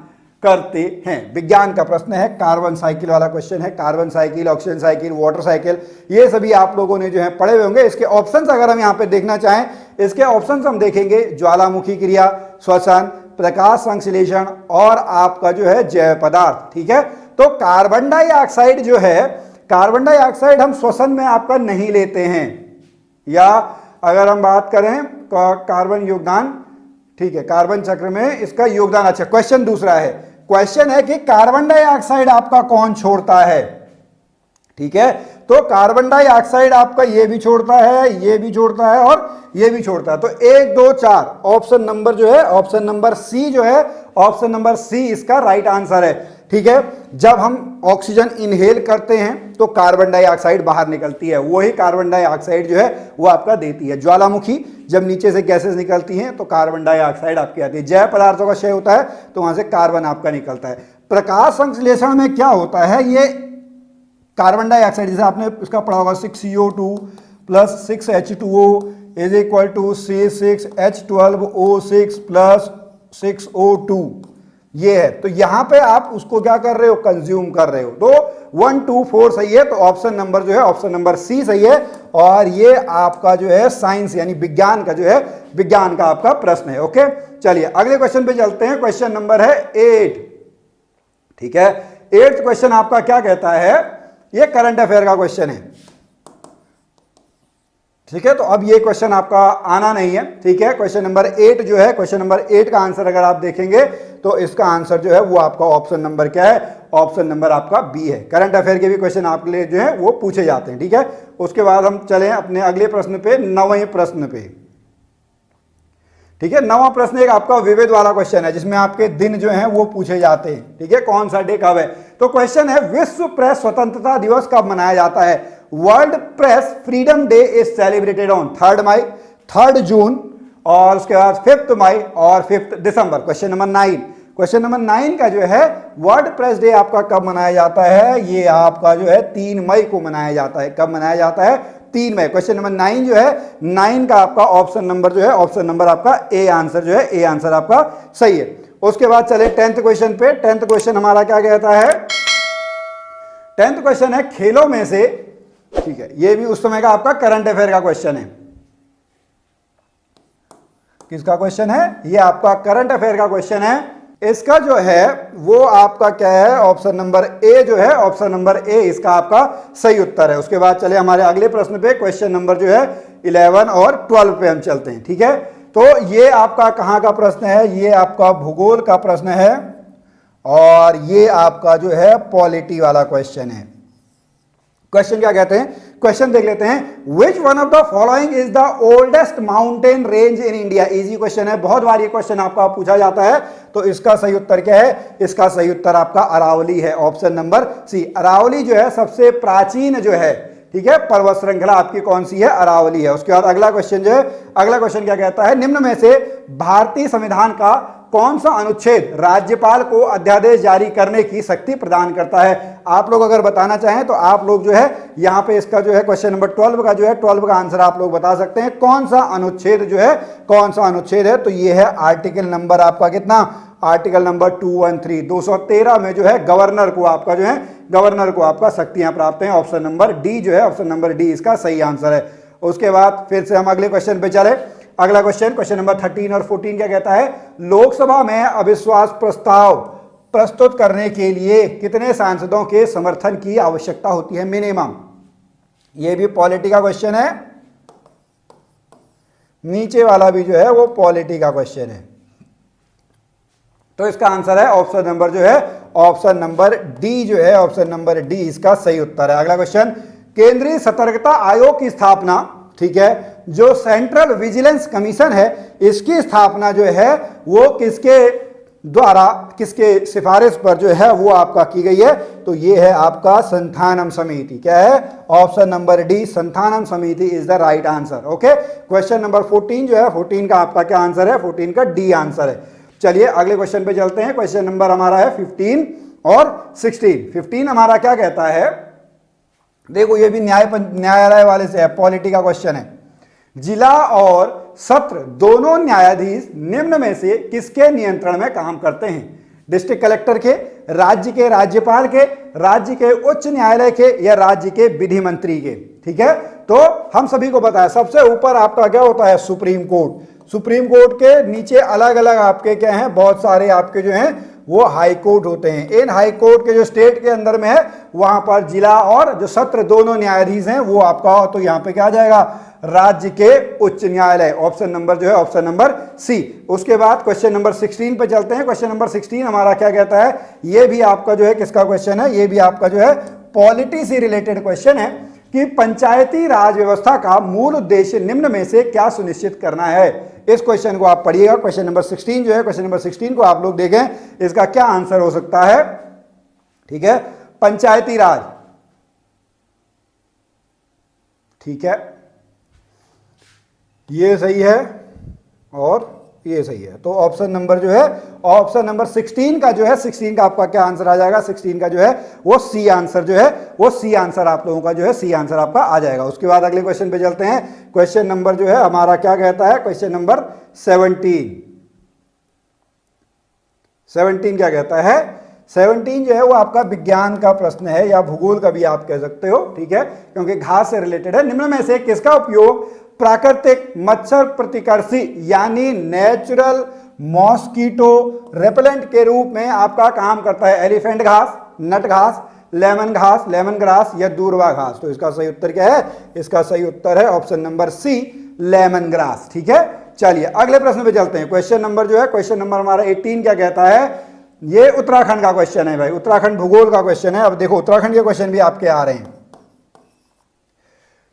करते हैं। विज्ञान का प्रश्न है, कार्बन साइकिल वाला क्वेश्चन है। Carbon cycle, oxygen cycle, water cycle, ये सभी आप लोगों ने जो है पढ़े हुए होंगे। इसके ऑप्शंस अगर हम यहाँ पे देखना चाहें, इसके ऑप्शंस हम देखेंगे ज्वालामुखी क्रिया, श्वसन, प्रकाश संश्लेषण और आपका जो है जैव पदार्थ। ठीक है, तो कार्बन डाइऑक्साइड जो है, कार्बन डाइऑक्साइड हम श्वसन में आपका नहीं लेते हैं, या अगर हम बात करें कार्बन योगदान, ठीक है, कार्बन चक्र में इसका योगदान। अच्छा, क्वेश्चन दूसरा है, क्वेश्चन है कि कार्बन डाइऑक्साइड आपका कौन छोड़ता है। ठीक है, तो कार्बन डाइऑक्साइड आपका ये भी छोड़ता है, ये भी छोड़ता है और ये भी छोड़ता है। तो 1 2 4 ऑप्शन नंबर जो है, ऑप्शन नंबर सी जो है, ऑप्शन नंबर सी इसका राइट आंसर है। ठीक है, जब हम ऑक्सीजन इनहेल करते हैं तो कार्बन डाइऑक्साइड बाहर निकलती है, वही कार्बन डाइऑक्साइड जो है वो आपका देती है। ज्वालामुखी जब नीचे से गैसेस निकलती हैं तो कार्बन डाइऑक्साइड आपकी आती है। जैव पदार्थों का क्षय होता है तो वहां से कार्बन आपका निकलता है। प्रकाश संश्लेषण में क्या होता है, ये कार्बन डाइऑक्साइड, जैसे आपने इसका पढ़ा होगा 6CO2 plus 6H2O is equal to C6H12O6 plus 6O2, ये है। तो यहां पे आप उसको क्या कर रहे हो, कंज्यूम कर रहे हो। तो 1 2 4 सही है, तो ऑप्शन नंबर जो है, ऑप्शन नंबर सी सही है। और ये आपका जो है साइंस यानी विज्ञान का जो है, विज्ञान का आपका प्रश्न है। ओके, चलिए अगले क्वेश्चन पे चलते हैं। क्वेश्चन नंबर है 8। ठीक है, 8th क्वेश्चन आपका क्या कहता है, ये करंट अफेयर का क्वेश्चन है। ठीक है, तो अब ये क्वेश्चन आपका आना नहीं है। ठीक है, क्वेश्चन नंबर 8 जो है, क्वेश्चन नंबर 8 का आंसर अगर आप देखेंगे तो इसका आंसर जो है वो आपका ऑप्शन नंबर क्या है, ऑप्शन नंबर आपका बी है। करंट अफेयर के भी क्वेश्चन आपके लिए जो है वो पूछे जाते हैं। ठीक है, उसके बाद हम चलें अपने अगले प्रश्न पे, 9वें प्रश्न पे। ठीक है, 9वां प्रश्न एक आपका विविध वाला क्वेश्चन है, जिसमें आपके दिन जो हैं वो पूछे जाते हैं। ठीक है, कौन सा डे कब है। तो क्वेश्चन है, विश्व प्रेस स्वतंत्रता दिवस कब मनाया जाता है। World press freedom day is celebrated on 3 मई, 3 जून और उसके बाद 5 मई और 5 दिसंबर। क्वेश्चन नंबर 9, क्वेश्चन नंबर 9 का जो है वर्ल्ड प्रेस डे आपका कब मनाया जाता है, ये आपका जो है 3 मई को मनाया जाता है। कब मनाया जाता है, 3 मई। क्वेश्चन नंबर 9 जो है, 9 का आपका ऑप्शन नंबर जो है, ऑप्शन नंबर आपका ए आंसर जो है, ए आंसर आपका सही है। उसके बाद चले 10th क्वेश्चन पे। 10th क्वेश्चन हमारा क्या कहता है, 10th क्वेश्चन है खेलों में से, ठीक है, ये भी उस समय का आपका करंट अफेयर का क्वेश्चन है। किसका क्वेश्चन है, ये आपका करंट अफेयर का क्वेश्चन है। इसका जो है वो आपका क्या है, ऑप्शन नंबर ए जो है, ऑप्शन नंबर ए इसका आपका सही उत्तर है। उसके बाद चले हमारे अगले प्रश्न पे, क्वेश्चन नंबर जो है 11 और 12 पे हम चलते हैं। ठीक है, तो ये आपका कहां का प्रश्न है, ये आपका भूगोल का प्रश्न है और ये आपका जो है पॉलिटी वाला क्वेश्चन है। क्वेश्चन क्या कहते हैं, क्वेश्चन देख लेते हैं। Which one of the following is the oldest mountain range in India. Easy question है, बहुत बार ये क्वेश्चन आपका पूछा जाता है। तो इसका सही उत्तर क्या है, इसका सही उत्तर आपका अरावली है, ऑप्शन नंबर सी। अरावली जो है सबसे प्राचीन जो है, ठीक है, पर्वत श्रृंखला आपकी कौन सी है, अरावली है। उसके बाद अगला क्वेश्चन जो है, अगला क्वेश्चन क्या कहता है, निम्न में से भारतीय संविधान का कौन सा अनुच्छेद राज्यपाल को अध्यादेश जारी करने की शक्ति प्रदान करता है। आप लोग अगर बताना चाहें तो आप लोग जो है यहाँ पे इसका जो है क्वेश्चन नंबर 12 का जो है, 12 का आंसर आप लोग बता सकते हैं। कौन सा अनुच्छेद जो है, कौन सा अनुच्छेद है, तो ये है आर्टिकल नंबर आपका कितना, आर्टिकल नंबर 213, 213 में जो है गवर्नर को आपका जो है, गवर्नर को आपका शक्तियां प्राप्त हैं। ऑप्शन नंबर डी जो है, ऑप्शन नंबर डी इसका सही आंसर है। उसके बाद फिर से हम अगले क्वेश्चन पे चले। अगला क्वेश्चन, क्वेश्चन नंबर 13 और 14 क्या कहता है, लोकसभा में अविश्वास प्रस्ताव प्रस्तुत करने के लिए कितने सांसदों के समर्थन की आवश्यकता होती है, मिनिमम। ये भी पॉलिटी का क्वेश्चन है, नीचे वाला भी जो है वो पॉलिटी का क्वेश्चन है। तो इसका आंसर है ऑप्शन नंबर जो है, ऑप्शन नंबर डी जो है, ऑप्शन नंबर डी इसका सही उत्तर है। अगला क्वेश्चन, केंद्रीय सतर्कता आयोग की स्थापना, ठीक है, जो सेंट्रल विजिलेंस कमीशन है, इसकी स्थापना जो है वो किसके द्वारा, किसके सिफारिश पर जो है वो आपका की गई है, तो ये है आपका संथानम समिति। क्या है, ऑप्शन नंबर डी, संथानम समिति is the right answer. Okay, question number 14 जो है, 14 का आपका क्या आंसर है, 14 का डी आंसर है। चलिए अगले क्वेश्चन पे चलते हैं। क्वेश्चन नंबर हमारा है 15 और 16। 15 हमारा क्या कहता है, देखो ये भी न्यायालय वाले से है, पॉलिटी का क्वेश्चन है। जिला और सत्र दोनों न्यायाधीश निम्न में से किसके नियंत्रण में काम करते हैं? डिस्ट्रिक्ट कलेक्टर के, राज्य के राज्यपाल के, राज्य के उच्च न्यायालय के, या राज्य के विधि मंत्री के। ठीक है, तो हम सभी को पता है सबसे ऊपर आपका क्या होता है? Supreme court. सुप्रीम कोर्ट के नीचे अलग अलग आपके क्या हैं? बहुत सारे आपके जो हैं वो हाई कोर्ट होते हैं। इन हाई कोर्ट के जो स्टेट के अंदर में है वहां पर जिला और जो सत्र दोनों न्यायाधीश हैं वो आपका, तो यहां पे क्या आ जाएगा? राज्य के उच्च न्यायालय। ऑप्शन नंबर जो है ऑप्शन नंबर सी। उसके बाद क्वेश्चन नंबर 16 पे चलते हैं। क्वेश्चन नंबर 16 हमारा क्या कहता है? ये भी आपका जो है किसका क्वेश्चन है? ये भी आपका जो है पॉलिटी से रिलेटेड क्वेश्चन है कि पंचायती राज व्यवस्था का मूल उद्देश्य निम्न में से क्या सुनिश्चित करना है? इस क्वेश्चन को आप पढ़िएगा। क्वेश्चन नंबर 16 जो है, क्वेश्चन नंबर 16 को आप लोग देखें, इसका क्या आंसर हो सकता है? ठीक है, पंचायती राज। ठीक है, ये सही है और ये सही है। तो ऑप्शन नंबर जो है, ऑप्शन नंबर 16 का जो है, 16 का आपका क्या आंसर आ जाएगा? 16 का जो है वो सी आंसर जो है, वो सी आंसर आप लोगों का जो है सी आंसर आपका आ जाएगा। उसके बाद अगले क्वेश्चन पे चलते हैं। क्वेश्चन नंबर जो है हमारा क्या कहता है? Question number 17। 17 क्या कहता है? 17 जो है वो आपका विज्ञान का प्रश्न है या भूगोल का भी आप कह सकते हो। ठीक है, क्योंकि घास से रिलेटेड है। निम्न में से किसका उपयोग प्राकृतिक मच्छर प्रतिकर्षी यानी नेचुरल मॉस्किटो रेपेलेंट के रूप में आपका काम करता है? एलिफेंट घास, नट घास, लेमन घास, लेमन ग्रास या दूर्वा घास। तो इसका सही उत्तर क्या है? इसका सही उत्तर है option number C, lemon grass. ठीक है, चलिए अगले प्रश्न पे चलते हैं। क्वेश्चन नंबर जो है, क्वेश्चन नंबर हमारा 18 क्या कहता है? ये उत्तराखंड का क्वेश्चन है भाई, उत्तराखंड भूगोल का क्वेश्चन है। अब देखो उत्तराखंड के क्वेश्चन भी आपके आ रहे हैं।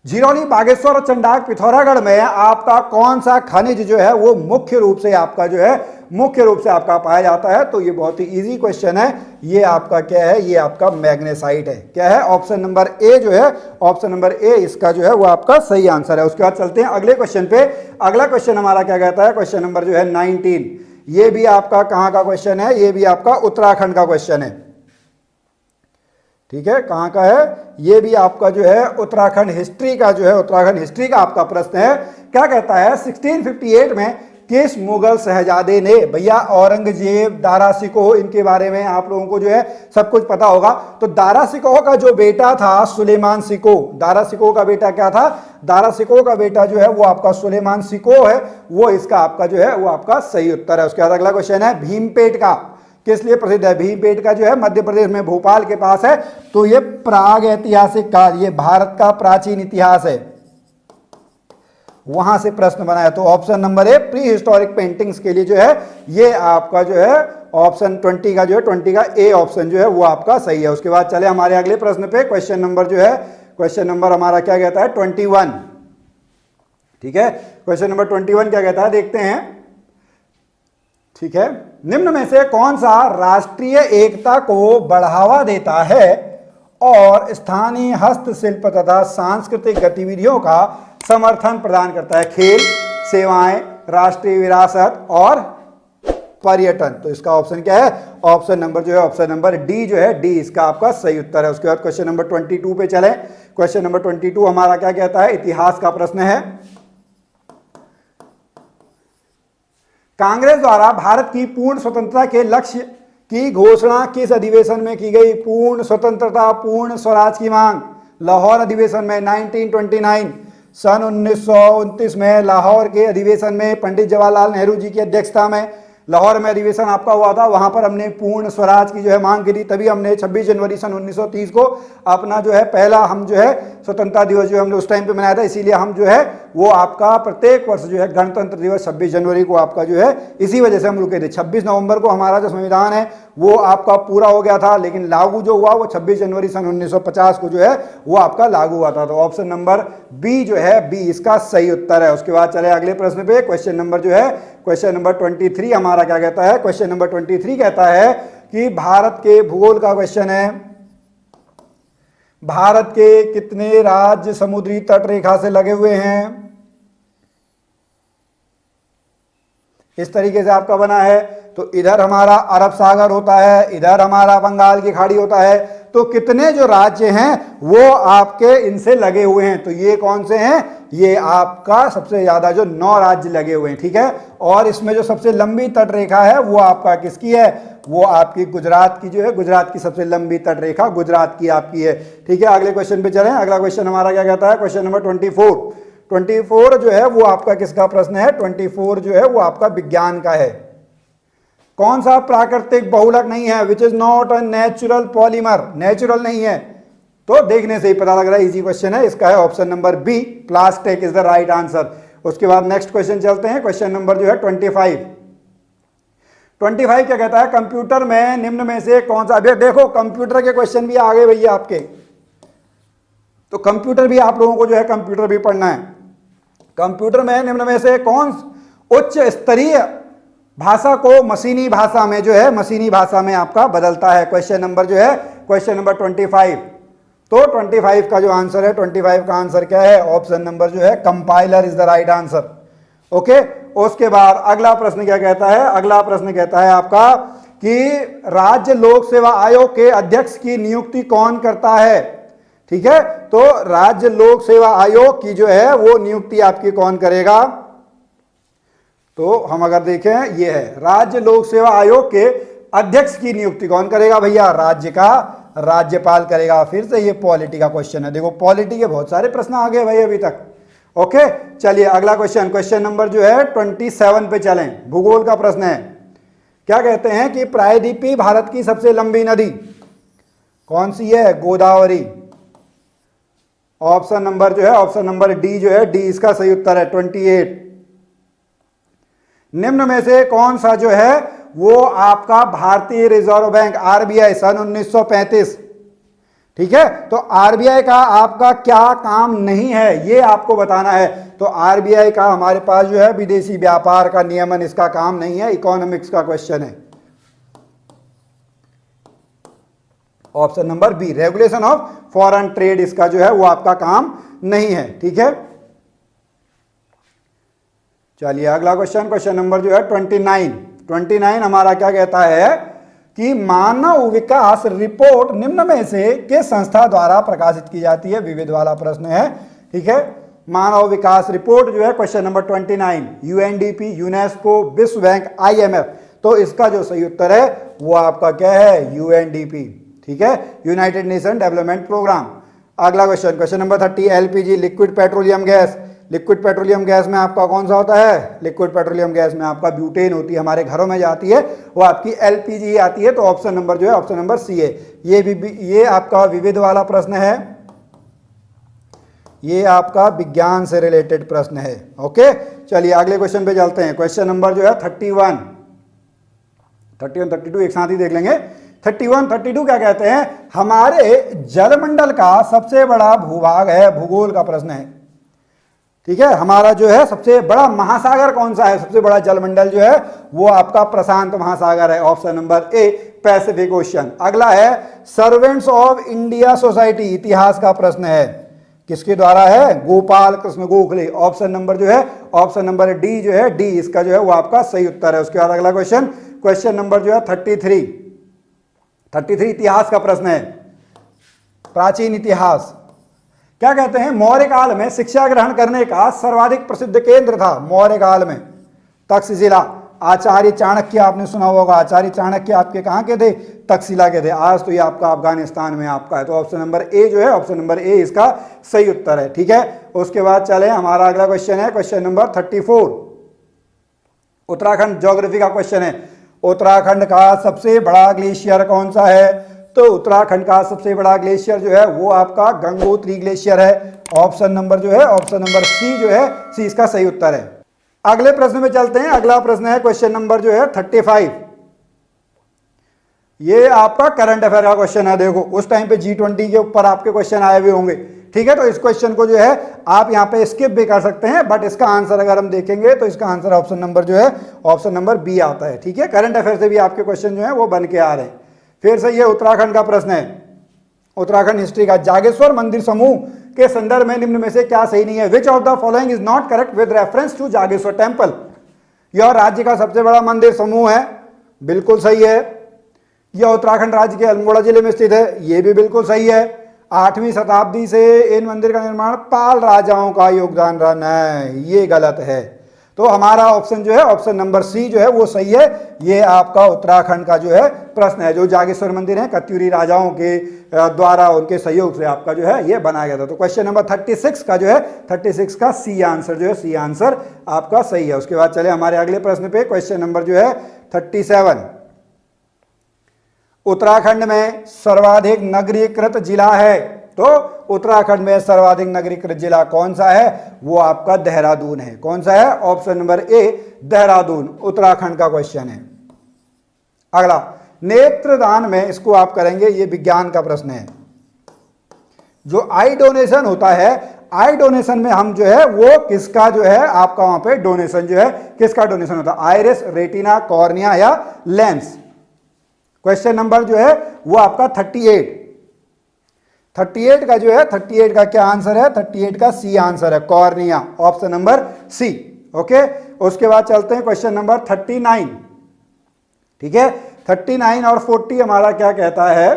झिरोली, बागेश्वर और चंडाक पिथौरागढ़ में आपका कौन सा खनिज जो है वो मुख्य रूप से आपका जो है मुख्य रूप से आपका पाया जाता है? तो ये बहुत ही इजी क्वेश्चन है। ये आपका क्या है? ये आपका मैग्नेसाइट है। क्या है? ऑप्शन नंबर ए जो है, ऑप्शन नंबर ए इसका जो है वो आपका सही आंसर है। उसके बाद चलते हैं अगले क्वेश्चन पे। अगला क्वेश्चन हमारा क्या कहता है? क्वेश्चन नंबर जो है 19। ये भी आपका कहाँ का क्वेश्चन है? ये भी आपका उत्तराखंड का क्वेश्चन है। ठीक है, कहाँ का है? ये भी आपका जो है उत्तराखंड हिस्ट्री का जो है, उत्तराखंड हिस्ट्री का आपका प्रश्न है। क्या कहता है? 1658 में किस मुगल शहजादे ने, भैया औरंगजेब, दारा शिकोह, इनके बारे में आप लोगों को जो है सब कुछ पता होगा। तो दारा शिकोह का जो बेटा था सुलेमान शिकोह, दारा शिकोह का बेटा क्या था? दारा शिकोह का बेटा जो है वो आपका सुलेमान शिकोह है। वो इसका आपका जो है वो आपका सही उत्तर है। उसके बाद अगला क्वेश्चन है भीमपेट का किस लिए प्रसिद्ध है? भीमपेट का जो है मध्य प्रदेश में भोपाल के पास है। तो ये प्राग ऐतिहासिक काल, ये भारत का प्राचीन इतिहास है, वहां से प्रश्न बनाया। तो option number A pre historic paintings के लिए जो है ये आपका जो है ऑप्शन 20 का जो है 20 का ए ऑप्शन जो है वो आपका सही है। उसके बाद चले हमारे अगले प्रश्न पे। क्वेश्चन नंबर जो है, क्वेश्चन नंबर हमारा क्या कहता है? 21। ठीक है, क्वेश्चन नंबर 21 क्या कहता है? देखते हैं। ठीक है, निम्न में से कौन सा राष्ट्रीय एकता को बढ़ावा देता है और स्थानीय हस्तशिल्प तथा सांस्कृतिक गतिविधियों का समर्थन प्रदान करता है? खेल, सेवाएं, राष्ट्रीय विरासत और पर्यटन। तो इसका ऑप्शन क्या है? ऑप्शन नंबर जो है ऑप्शन नंबर डी जो है, डी इसका आपका सही उत्तर है। उसके बाद क्वेश्चन नंबर 22 पे चले। क्वेश्चन नंबर 22 हमारा क्या कहता है? इतिहास का प्रश्न है। कांग्रेस द्वारा भारत की पूर्ण स्वतंत्रता के लक्ष्य की घोषणा किस अधिवेशन में की गई? पूर्ण स्वतंत्रता, पूर्ण स्वराज की मांग, लाहौर अधिवेशन में 1929। सन 1929 में लाहौर के अधिवेशन में पंडित जवाहरलाल नेहरू जी की अध्यक्षता में लाहौर में अधिवेशन आपका हुआ था। वहां पर हमने पूर्ण स्वराज की जो है मांग की थी। तभी हमने 26 जनवरी सन 1930 को अपना जो है पहला हम जो है स्वतंत्रता दिवस जो हमने उस टाइम पे मनाया था। इसीलिए हम जो है वो आपका प्रत्येक वर्ष जो है गणतंत्र दिवस 26 जनवरी को आपका जो है इसी वजह से हम रुके थे। 26 नवंबर को हमारा जो संविधान है वो आपका पूरा हो गया था, लेकिन लागू जो हुआ वो 26 जनवरी सन 1950 को जो है वो आपका लागू हुआ था। तो ऑप्शन नंबर बी जो है, बी इसका सही उत्तर है। उसके बाद चले अगले प्रश्न पे। क्वेश्चन नंबर जो है, क्वेश्चन नंबर 23 हमारा क्या कहता है? क्वेश्चन नंबर 23 कहता है कि भारत के भूगोल का क्वेश्चन है। भारत के कितने राज्य समुद्री तट रेखा से लगे हुए हैं? इस तरीके से आपका बना है। तो इधर हमारा अरब सागर होता है, इधर हमारा बंगाल की खाड़ी होता है। तो कितने जो राज्य हैं वो आपके इनसे लगे हुए हैं? तो ये कौन से हैं? ये आपका सबसे ज्यादा जो 9 राज्य लगे हुए हैं, ठीक है। और इसमें जो सबसे लंबी तट रेखा है वो आपका किसकी है, वो आपकी गुजरात की जो है, गुजरात की सबसे लंबी तट रेखा गुजरात की आपकी है, ठीक है। अगले क्वेश्चन पे चलें। अगला क्वेश्चन हमारा क्या कहता है, क्वेश्चन नंबर 24 जो है वो आपका किसका प्रश्न है, 24 जो है वो आपका विज्ञान का है। कौन सा प्राकृतिक बहुलक नहीं है, which is not a natural polymer, natural नहीं है, तो देखने से ही पता लग रहा है इजी क्वेश्चन है, इसका है option number B, plastic is the right answer. उसके बाद नेक्स्ट क्वेश्चन चलते हैं, क्वेश्चन नंबर जो है 25 क्या कहता है, कंप्यूटर में निम्न में से कौन सा, अभी देखो कंप्यूटर के क्वेश्चन भी आ गए भैया आपके, तो कंप्यूटर भी आप लोगों को जो है कंप्यूटर भी पढ़ना है। कंप्यूटर में निम्न में से कौन उच्च स्तरीय भाषा को मशीनी भाषा में जो है, मशीनी भाषा में आपका बदलता है, क्वेश्चन नंबर जो है, क्वेश्चन नंबर 25। तो 25 का जो आंसर है, 25 का आंसर क्या है, ऑप्शन नंबर जो है compiler is the right answer. Okay, उसके बाद अगला प्रश्न क्या कहता है, अगला प्रश्न कहता है आपका कि राज्य लोक सेवा आयोग के अध्यक्ष की नियुक्ति कौन करता है, ठीक है। तो राज्य लोक सेवा आयोग की जो है वो नियुक्ति आपकी कौन करेगा, तो हम अगर देखें ये है राज्य लोक सेवा आयोग के अध्यक्ष की नियुक्ति कौन करेगा भैया, राज्य का राज्यपाल करेगा। फिर से ये पॉलिटी का क्वेश्चन है, देखो पॉलिटी के बहुत सारे प्रश्न आ गए भाई अभी तक। ओके, चलिए अगला क्वेश्चन, क्वेश्चन नंबर जो है 27 पे चलें, भूगोल का प्रश्न है। क्या कहते हैं कि प्रायद्वीपीय भारत की सबसे लंबी नदी कौन सी है, गोदावरी। ऑप्शन नंबर जो है, ऑप्शन नंबर डी जो है, डी इसका सही उत्तर है 28। निम्न में से कौन सा जो है वो आपका भारतीय रिजर्व बैंक आरबीआई सन 1935, ठीक है। तो आरबीआई का आपका क्या काम नहीं है ये आपको बताना है। तो आरबीआई का हमारे पास जो है विदेशी व्यापार का नियमन, इसका काम नहीं है, इकोनॉमिक्स का क्वेश्चन है, option number B, regulation of foreign trade, इसका जो है वो आपका काम नहीं है, ठीक है। चलिए अगला क्वेश्चन, क्वेश्चन नंबर जो है 29 हमारा क्या कहता है कि मानव विकास रिपोर्ट निम्न में से किस संस्था द्वारा प्रकाशित की जाती है, विविध वाला प्रश्न है, ठीक है। मानव विकास रिपोर्ट जो है क्वेश्चन नंबर 29, यूएनडीपी, यूनेस्को, विश्व बैंक, आईएमएफ, तो इसका जो सही उत्तर है वो आपका क्या है, यूएनडीपी, ठीक है, यूनाइटेड नेशन डेवलपमेंट प्रोग्राम। अगला question, question number 30, LPG, liquid petroleum gas. Liquid petroleum gas में आपका कौन सा होता है, लिक्विड पेट्रोलियम गैस में आपका ब्यूटेन होती है, हमारे घरों में जाती है वो आपकी एलपीजी आती है, तो ऑप्शन नंबर जो है, ऑप्शन नंबर सी है। ये आपका विविध वाला प्रश्न है, ये आपका विज्ञान से रिलेटेड प्रश्न है। ओके, चलिए अगले क्वेश्चन पे चलते हैं, क्वेश्चन नंबर जो है 31, 32 एक साथ ही देख लेंगे। 31, 32 क्या कहते हैं, हमारे जलमंडल का सबसे बड़ा भूभाग है, भूगोल का प्रश्न है, ठीक है। हमारा जो है सबसे बड़ा महासागर कौन सा है, सबसे बड़ा जलमंडल जो है वो आपका प्रशांत महासागर है, option number A, Pacific ocean. अगला है सर्वेंट्स ऑफ इंडिया सोसाइटी, इतिहास का प्रश्न है, किसके द्वारा है, गोपाल कृष्ण गोखले, ऑप्शन नंबर जो है, ऑप्शन नंबर डी जो है, डी इसका जो है वो आपका सही उत्तर है। उसके बाद अगला क्वेश्चन, क्वेश्चन नंबर जो है 33 इतिहास का प्रश्न है, प्राचीन इतिहास। क्या कहते हैं, मौर्य काल में शिक्षा ग्रहण करने का सर्वाधिक प्रसिद्ध केंद्र था, मौर्य काल में तक्षशिला। आचार्य चाणक्य आपने सुना होगा, आचार्य चाणक्य आपके कहाँ के थे, तक्षशिला के थे। आज तो ये आपका अफगानिस्तान में आपका है, तो ऑप्शन नंबर ए जो है, ऑप्शन नंबर ए इसका सही उत्तर है, ठीक है। उसके बाद चले, हमारा अगला क्वेश्चन है क्वेश्चन नंबर 34, उत्तराखंड ज्योग्राफी का क्वेश्चन है। उत्तराखंड का सबसे बड़ा ग्लेशियर कौन सा है, तो उत्तराखंड का सबसे बड़ा ग्लेशियर जो है वो आपका गंगोत्री ग्लेशियर है, ऑप्शन नंबर जो है, ऑप्शन नंबर सी जो है, सी इसका सही उत्तर है। अगले प्रश्न में चलते हैं, अगला प्रश्न है क्वेश्चन नंबर जो है 35, ये आपका करंट अफेयर का क्वेश्चन है। देखो उस टाइम पे G20 के ऊपर आपके क्वेश्चन आए हुए होंगे, ठीक है। तो इस क्वेश्चन को जो है आप यहाँ पे स्किप भी कर सकते हैं, बट इसका आंसर अगर हम देखेंगे तो इसका आंसर ऑप्शन नंबर जो है, ऑप्शन नंबर बी आता है, ठीक है। करंट अफेयर से भी आपके क्वेश्चन जो है वो बन के आ रहे हैं। फिर से ये उत्तराखंड का प्रश्न है, उत्तराखंड हिस्ट्री का, जागेश्वर मंदिर समूह के संदर्भ में निम्न में से क्या सही नहीं है, which of the following is not correct with reference to Jageshwar temple. यह राज्य का सबसे बड़ा मंदिर समूह है, बिल्कुल सही है। यह उत्तराखंड राज्य के अल्मोड़ा जिले में स्थित है, यह भी बिल्कुल सही है। 8वीं शताब्दी से इन मंदिर का निर्माण पाल राजाओं का योगदान रहा, नहीं ये गलत है। तो हमारा ऑप्शन जो है ऑप्शन नंबर सी जो है वो सही है। ये आपका उत्तराखंड का जो है प्रश्न है। जो जागेश्वर मंदिर है कत्यूरी राजाओं के द्वारा उनके सहयोग से आपका जो है ये बनाया गया था। तो क्वेश्चन नंबर 36 का जो है 36 का सी आंसर जो है सी आंसर आपका सही है। उसके बाद चले हमारे अगले प्रश्न पे। क्वेश्चन नंबर जो है 37, उत्तराखंड में सर्वाधिक नगरीकृत जिला है, तो उत्तराखंड में सर्वाधिक नगरीकृत जिला कौन सा है? वो आपका देहरादून है। कौन सा है? Option number A Dehradun Uttarakhand का क्वेश्चन है। अगला, नेत्रदान में इसको आप करेंगे, ये विज्ञान का प्रश्न है। जो आई डोनेशन होता है, आई डोनेशन में हम जो है वो किसका जो है आपका वहां पे डोनेशन जो है किसका डोनेशन होता है? आइरिस, रेटिना, कॉर्निया या लेंस? क्वेश्चन नंबर जो है वो आपका 38 का जो है 38 का क्या आंसर है? 38 का सी आंसर है, cornea, option number C. Okay, उसके बाद चलते हैं क्वेश्चन नंबर 39। ठीक है, 39 और 40 हमारा क्या कहता है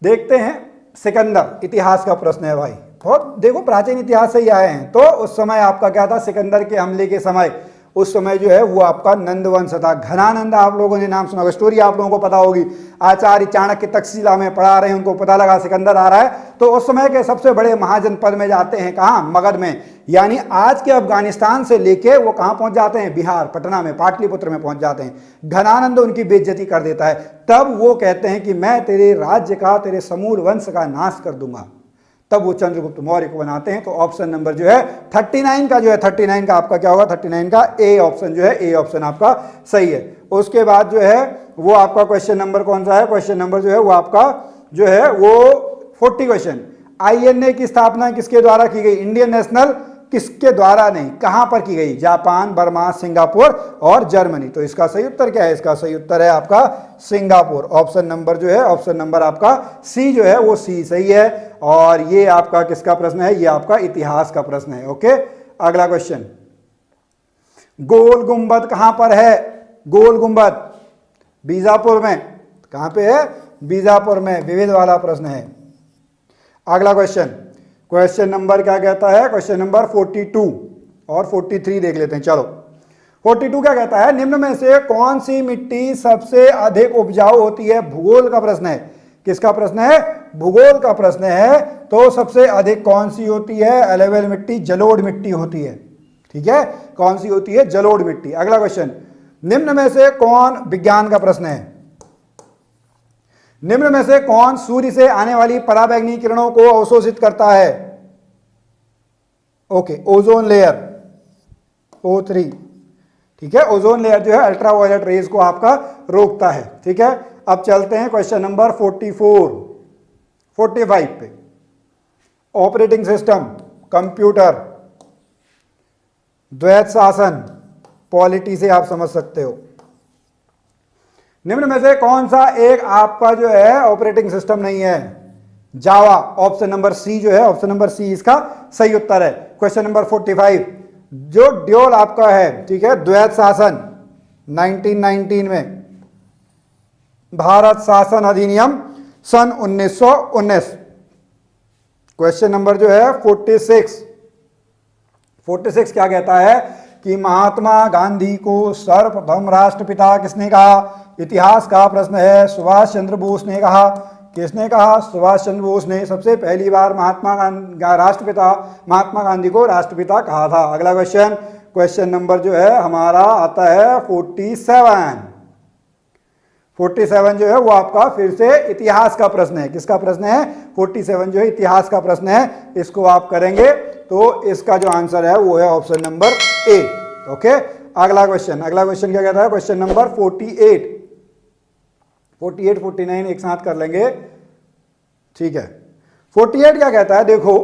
देखते हैं। सिकंदर, इतिहास का प्रश्न है भाई, बहुत देखो प्राचीन इतिहास से ही आए हैं। तो उस समय आपका क्या था? सिकंदर के हमले के समय उस समय जो है वो आपका नंदवंश था। घनानंद आप लोगों ने नाम सुना होगा, स्टोरी आप लोगों को पता होगी। आचार्य चाणक्य तक्षशिला में पढ़ा रहे हैं, उनको पता लगा सिकंदर आ रहा है, तो उस समय के सबसे बड़े महाजनपद में जाते हैं, कहाँ? मगध में, यानी आज के अफगानिस्तान से लेके वो कहाँ पहुंच जाते हैं? बिहार, पटना में, पाटलिपुत्र में पहुंच जाते हैं। घनानंद उनकी बेइज्जती कर देता है। तब वो कहते हैं कि मैं तेरे राज्य का, तेरे समूल वंश का नाश कर दूंगा। तब वो चंद्रगुप्त मौर्य को बनाते हैं। तो ऑप्शन नंबर जो है 39 का जो है 39 का आपका क्या होगा? 39 का ए ऑप्शन जो है ए ऑप्शन आपका सही है। उसके बाद जो है वो आपका क्वेश्चन नंबर कौन सा है? क्वेश्चन नंबर जो है वो आपका जो है वो 40 क्वेश्चन, आईएनए की स्थापना किसके द्वारा की गई? इंडियन नेशनल किसके द्वारा नहीं, कहां पर की गई? जापान, बर्मा, सिंगापुर और जर्मनी। तो इसका सही उत्तर क्या है? इसका सही उत्तर है आपका सिंगापुर। ऑप्शन नंबर जो है ऑप्शन नंबर आपका सी जो है वो सी सही है। और ये आपका किसका प्रश्न है? ये आपका इतिहास का प्रश्न है। ओके, अगला क्वेश्चन, गोल गुंबद कहां पर है? गोल गुंबद बीजापुर में। कहां पे है? बीजापुर में। विविध वाला प्रश्न है। अगला क्वेश्चन, क्वेश्चन नंबर क्या कहता है? क्वेश्चन नंबर 42 और 43 देख लेते हैं। चलो, 42 क्या कहता है? निम्न में से कौन सी मिट्टी सबसे अधिक उपजाऊ होती है? भूगोल का प्रश्न है। किसका प्रश्न है? भूगोल का प्रश्न है। तो सबसे अधिक कौन सी होती है? एलोवेल मिट्टी, जलोढ़ मिट्टी होती है। ठीक है, कौन सी होती है? जलोढ़ मिट्टी। अगला क्वेश्चन, निम्न में से कौन, विज्ञान का प्रश्न है, निम्न में से कौन सूर्य से आने वाली पराबैंगनी किरणों को अवशोषित करता है? Okay, ozone layer, O3। ठीक है, ओजोन लेयर जो है अल्ट्रावायलेट रेज को आपका रोकता है। ठीक है, अब चलते हैं क्वेश्चन नंबर 44 45 पे। ऑपरेटिंग सिस्टम, कंप्यूटर, द्वैत शासन, पॉलिटी से आप समझ सकते हो। निम्न में से कौन सा एक आपका जो है ऑपरेटिंग सिस्टम नहीं है? जावा, ऑप्शन नंबर सी जो है ऑप्शन नंबर सी इसका सही उत्तर है। क्वेश्चन नंबर 45, जो ड्योल आपका है, ठीक है, द्वैत शासन 1919 में, भारत शासन अधिनियम सन 1919। क्वेश्चन नंबर जो है 46 क्या कहता है कि महात्मा गांधी को सर्वप्रथम राष्ट्रपिता किसने कहा? इतिहास का प्रश्न है। सुभाष चंद्र बोस ने कहा। किसने कहा? सुभाष चंद्र बोस ने सबसे पहली बार महात्मा गांधी को राष्ट्रपिता कहा था। अगला क्वेश्चन, क्वेश्चन नंबर जो है हमारा आता है 47 जो है वो आपका फिर से इतिहास का प्रश्न है। किसका प्रश्न है? 47 जो है इतिहास का प्रश्न है। इसको आप करेंगे तो इसका जो आंसर है वो है ऑप्शन नंबर ए। ओके, अगला क्वेश्चन क्या कहता है? क्वेश्चन नंबर 48 49 एक साथ कर लेंगे। ठीक है, 48 क्या कहता है? देखो,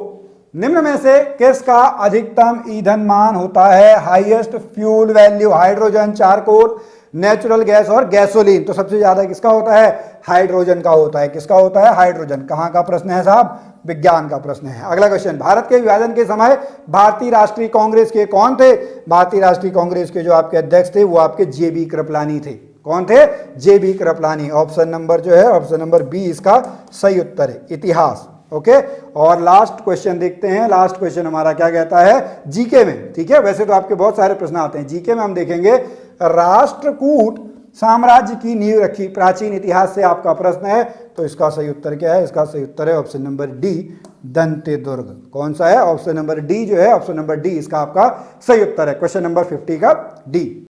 निम्न में से किसका अधिकतम ईंधन मान होता है? Highest fuel value, hydrogen, charcoal, natural gas और गैसोलीन। तो सबसे ज्यादा किसका होता है? हाइड्रोजन का होता है। किसका होता है? हाइड्रोजन। कहां का प्रश्न है साहब? विज्ञान का प्रश्न है। अगला क्वेश्चन, भारत के विभाजन के समय भारतीय राष्ट्रीय कांग्रेस के कौन थे? भारतीय राष्ट्रीय कांग्रेस के जो आपके अध्यक्ष थे वो आपके JB कृपलानी थे। कौन थे? JB कृपलानी। ऑप्शन नंबर जो है, ऑप्शन नंबर बी इसका सही उत्तर है, इतिहास। ओके, और लास्ट क्वेश्चन देखते हैं। लास्ट क्वेश्चन हमारा क्या कहता है जीके में, ठीक है। वैसे तो आपके बहुत सारे प्रश्न आते हैं, जीके में हम देखेंगे राष्ट्रकूट साम्राज्य की नींव रखी, प्राचीन इतिहास से आपका प्रश्न है। तो इसका सही उत्तर क्या है? इसका सही उत्तर है ऑप्शन नंबर डी, दंतेदुर्ग। कौन सा है? ऑप्शन नंबर डी जो है, ऑप्शन नंबर डी इसका आपका सही उत्तर है, क्वेश्चन नंबर 50 का डी।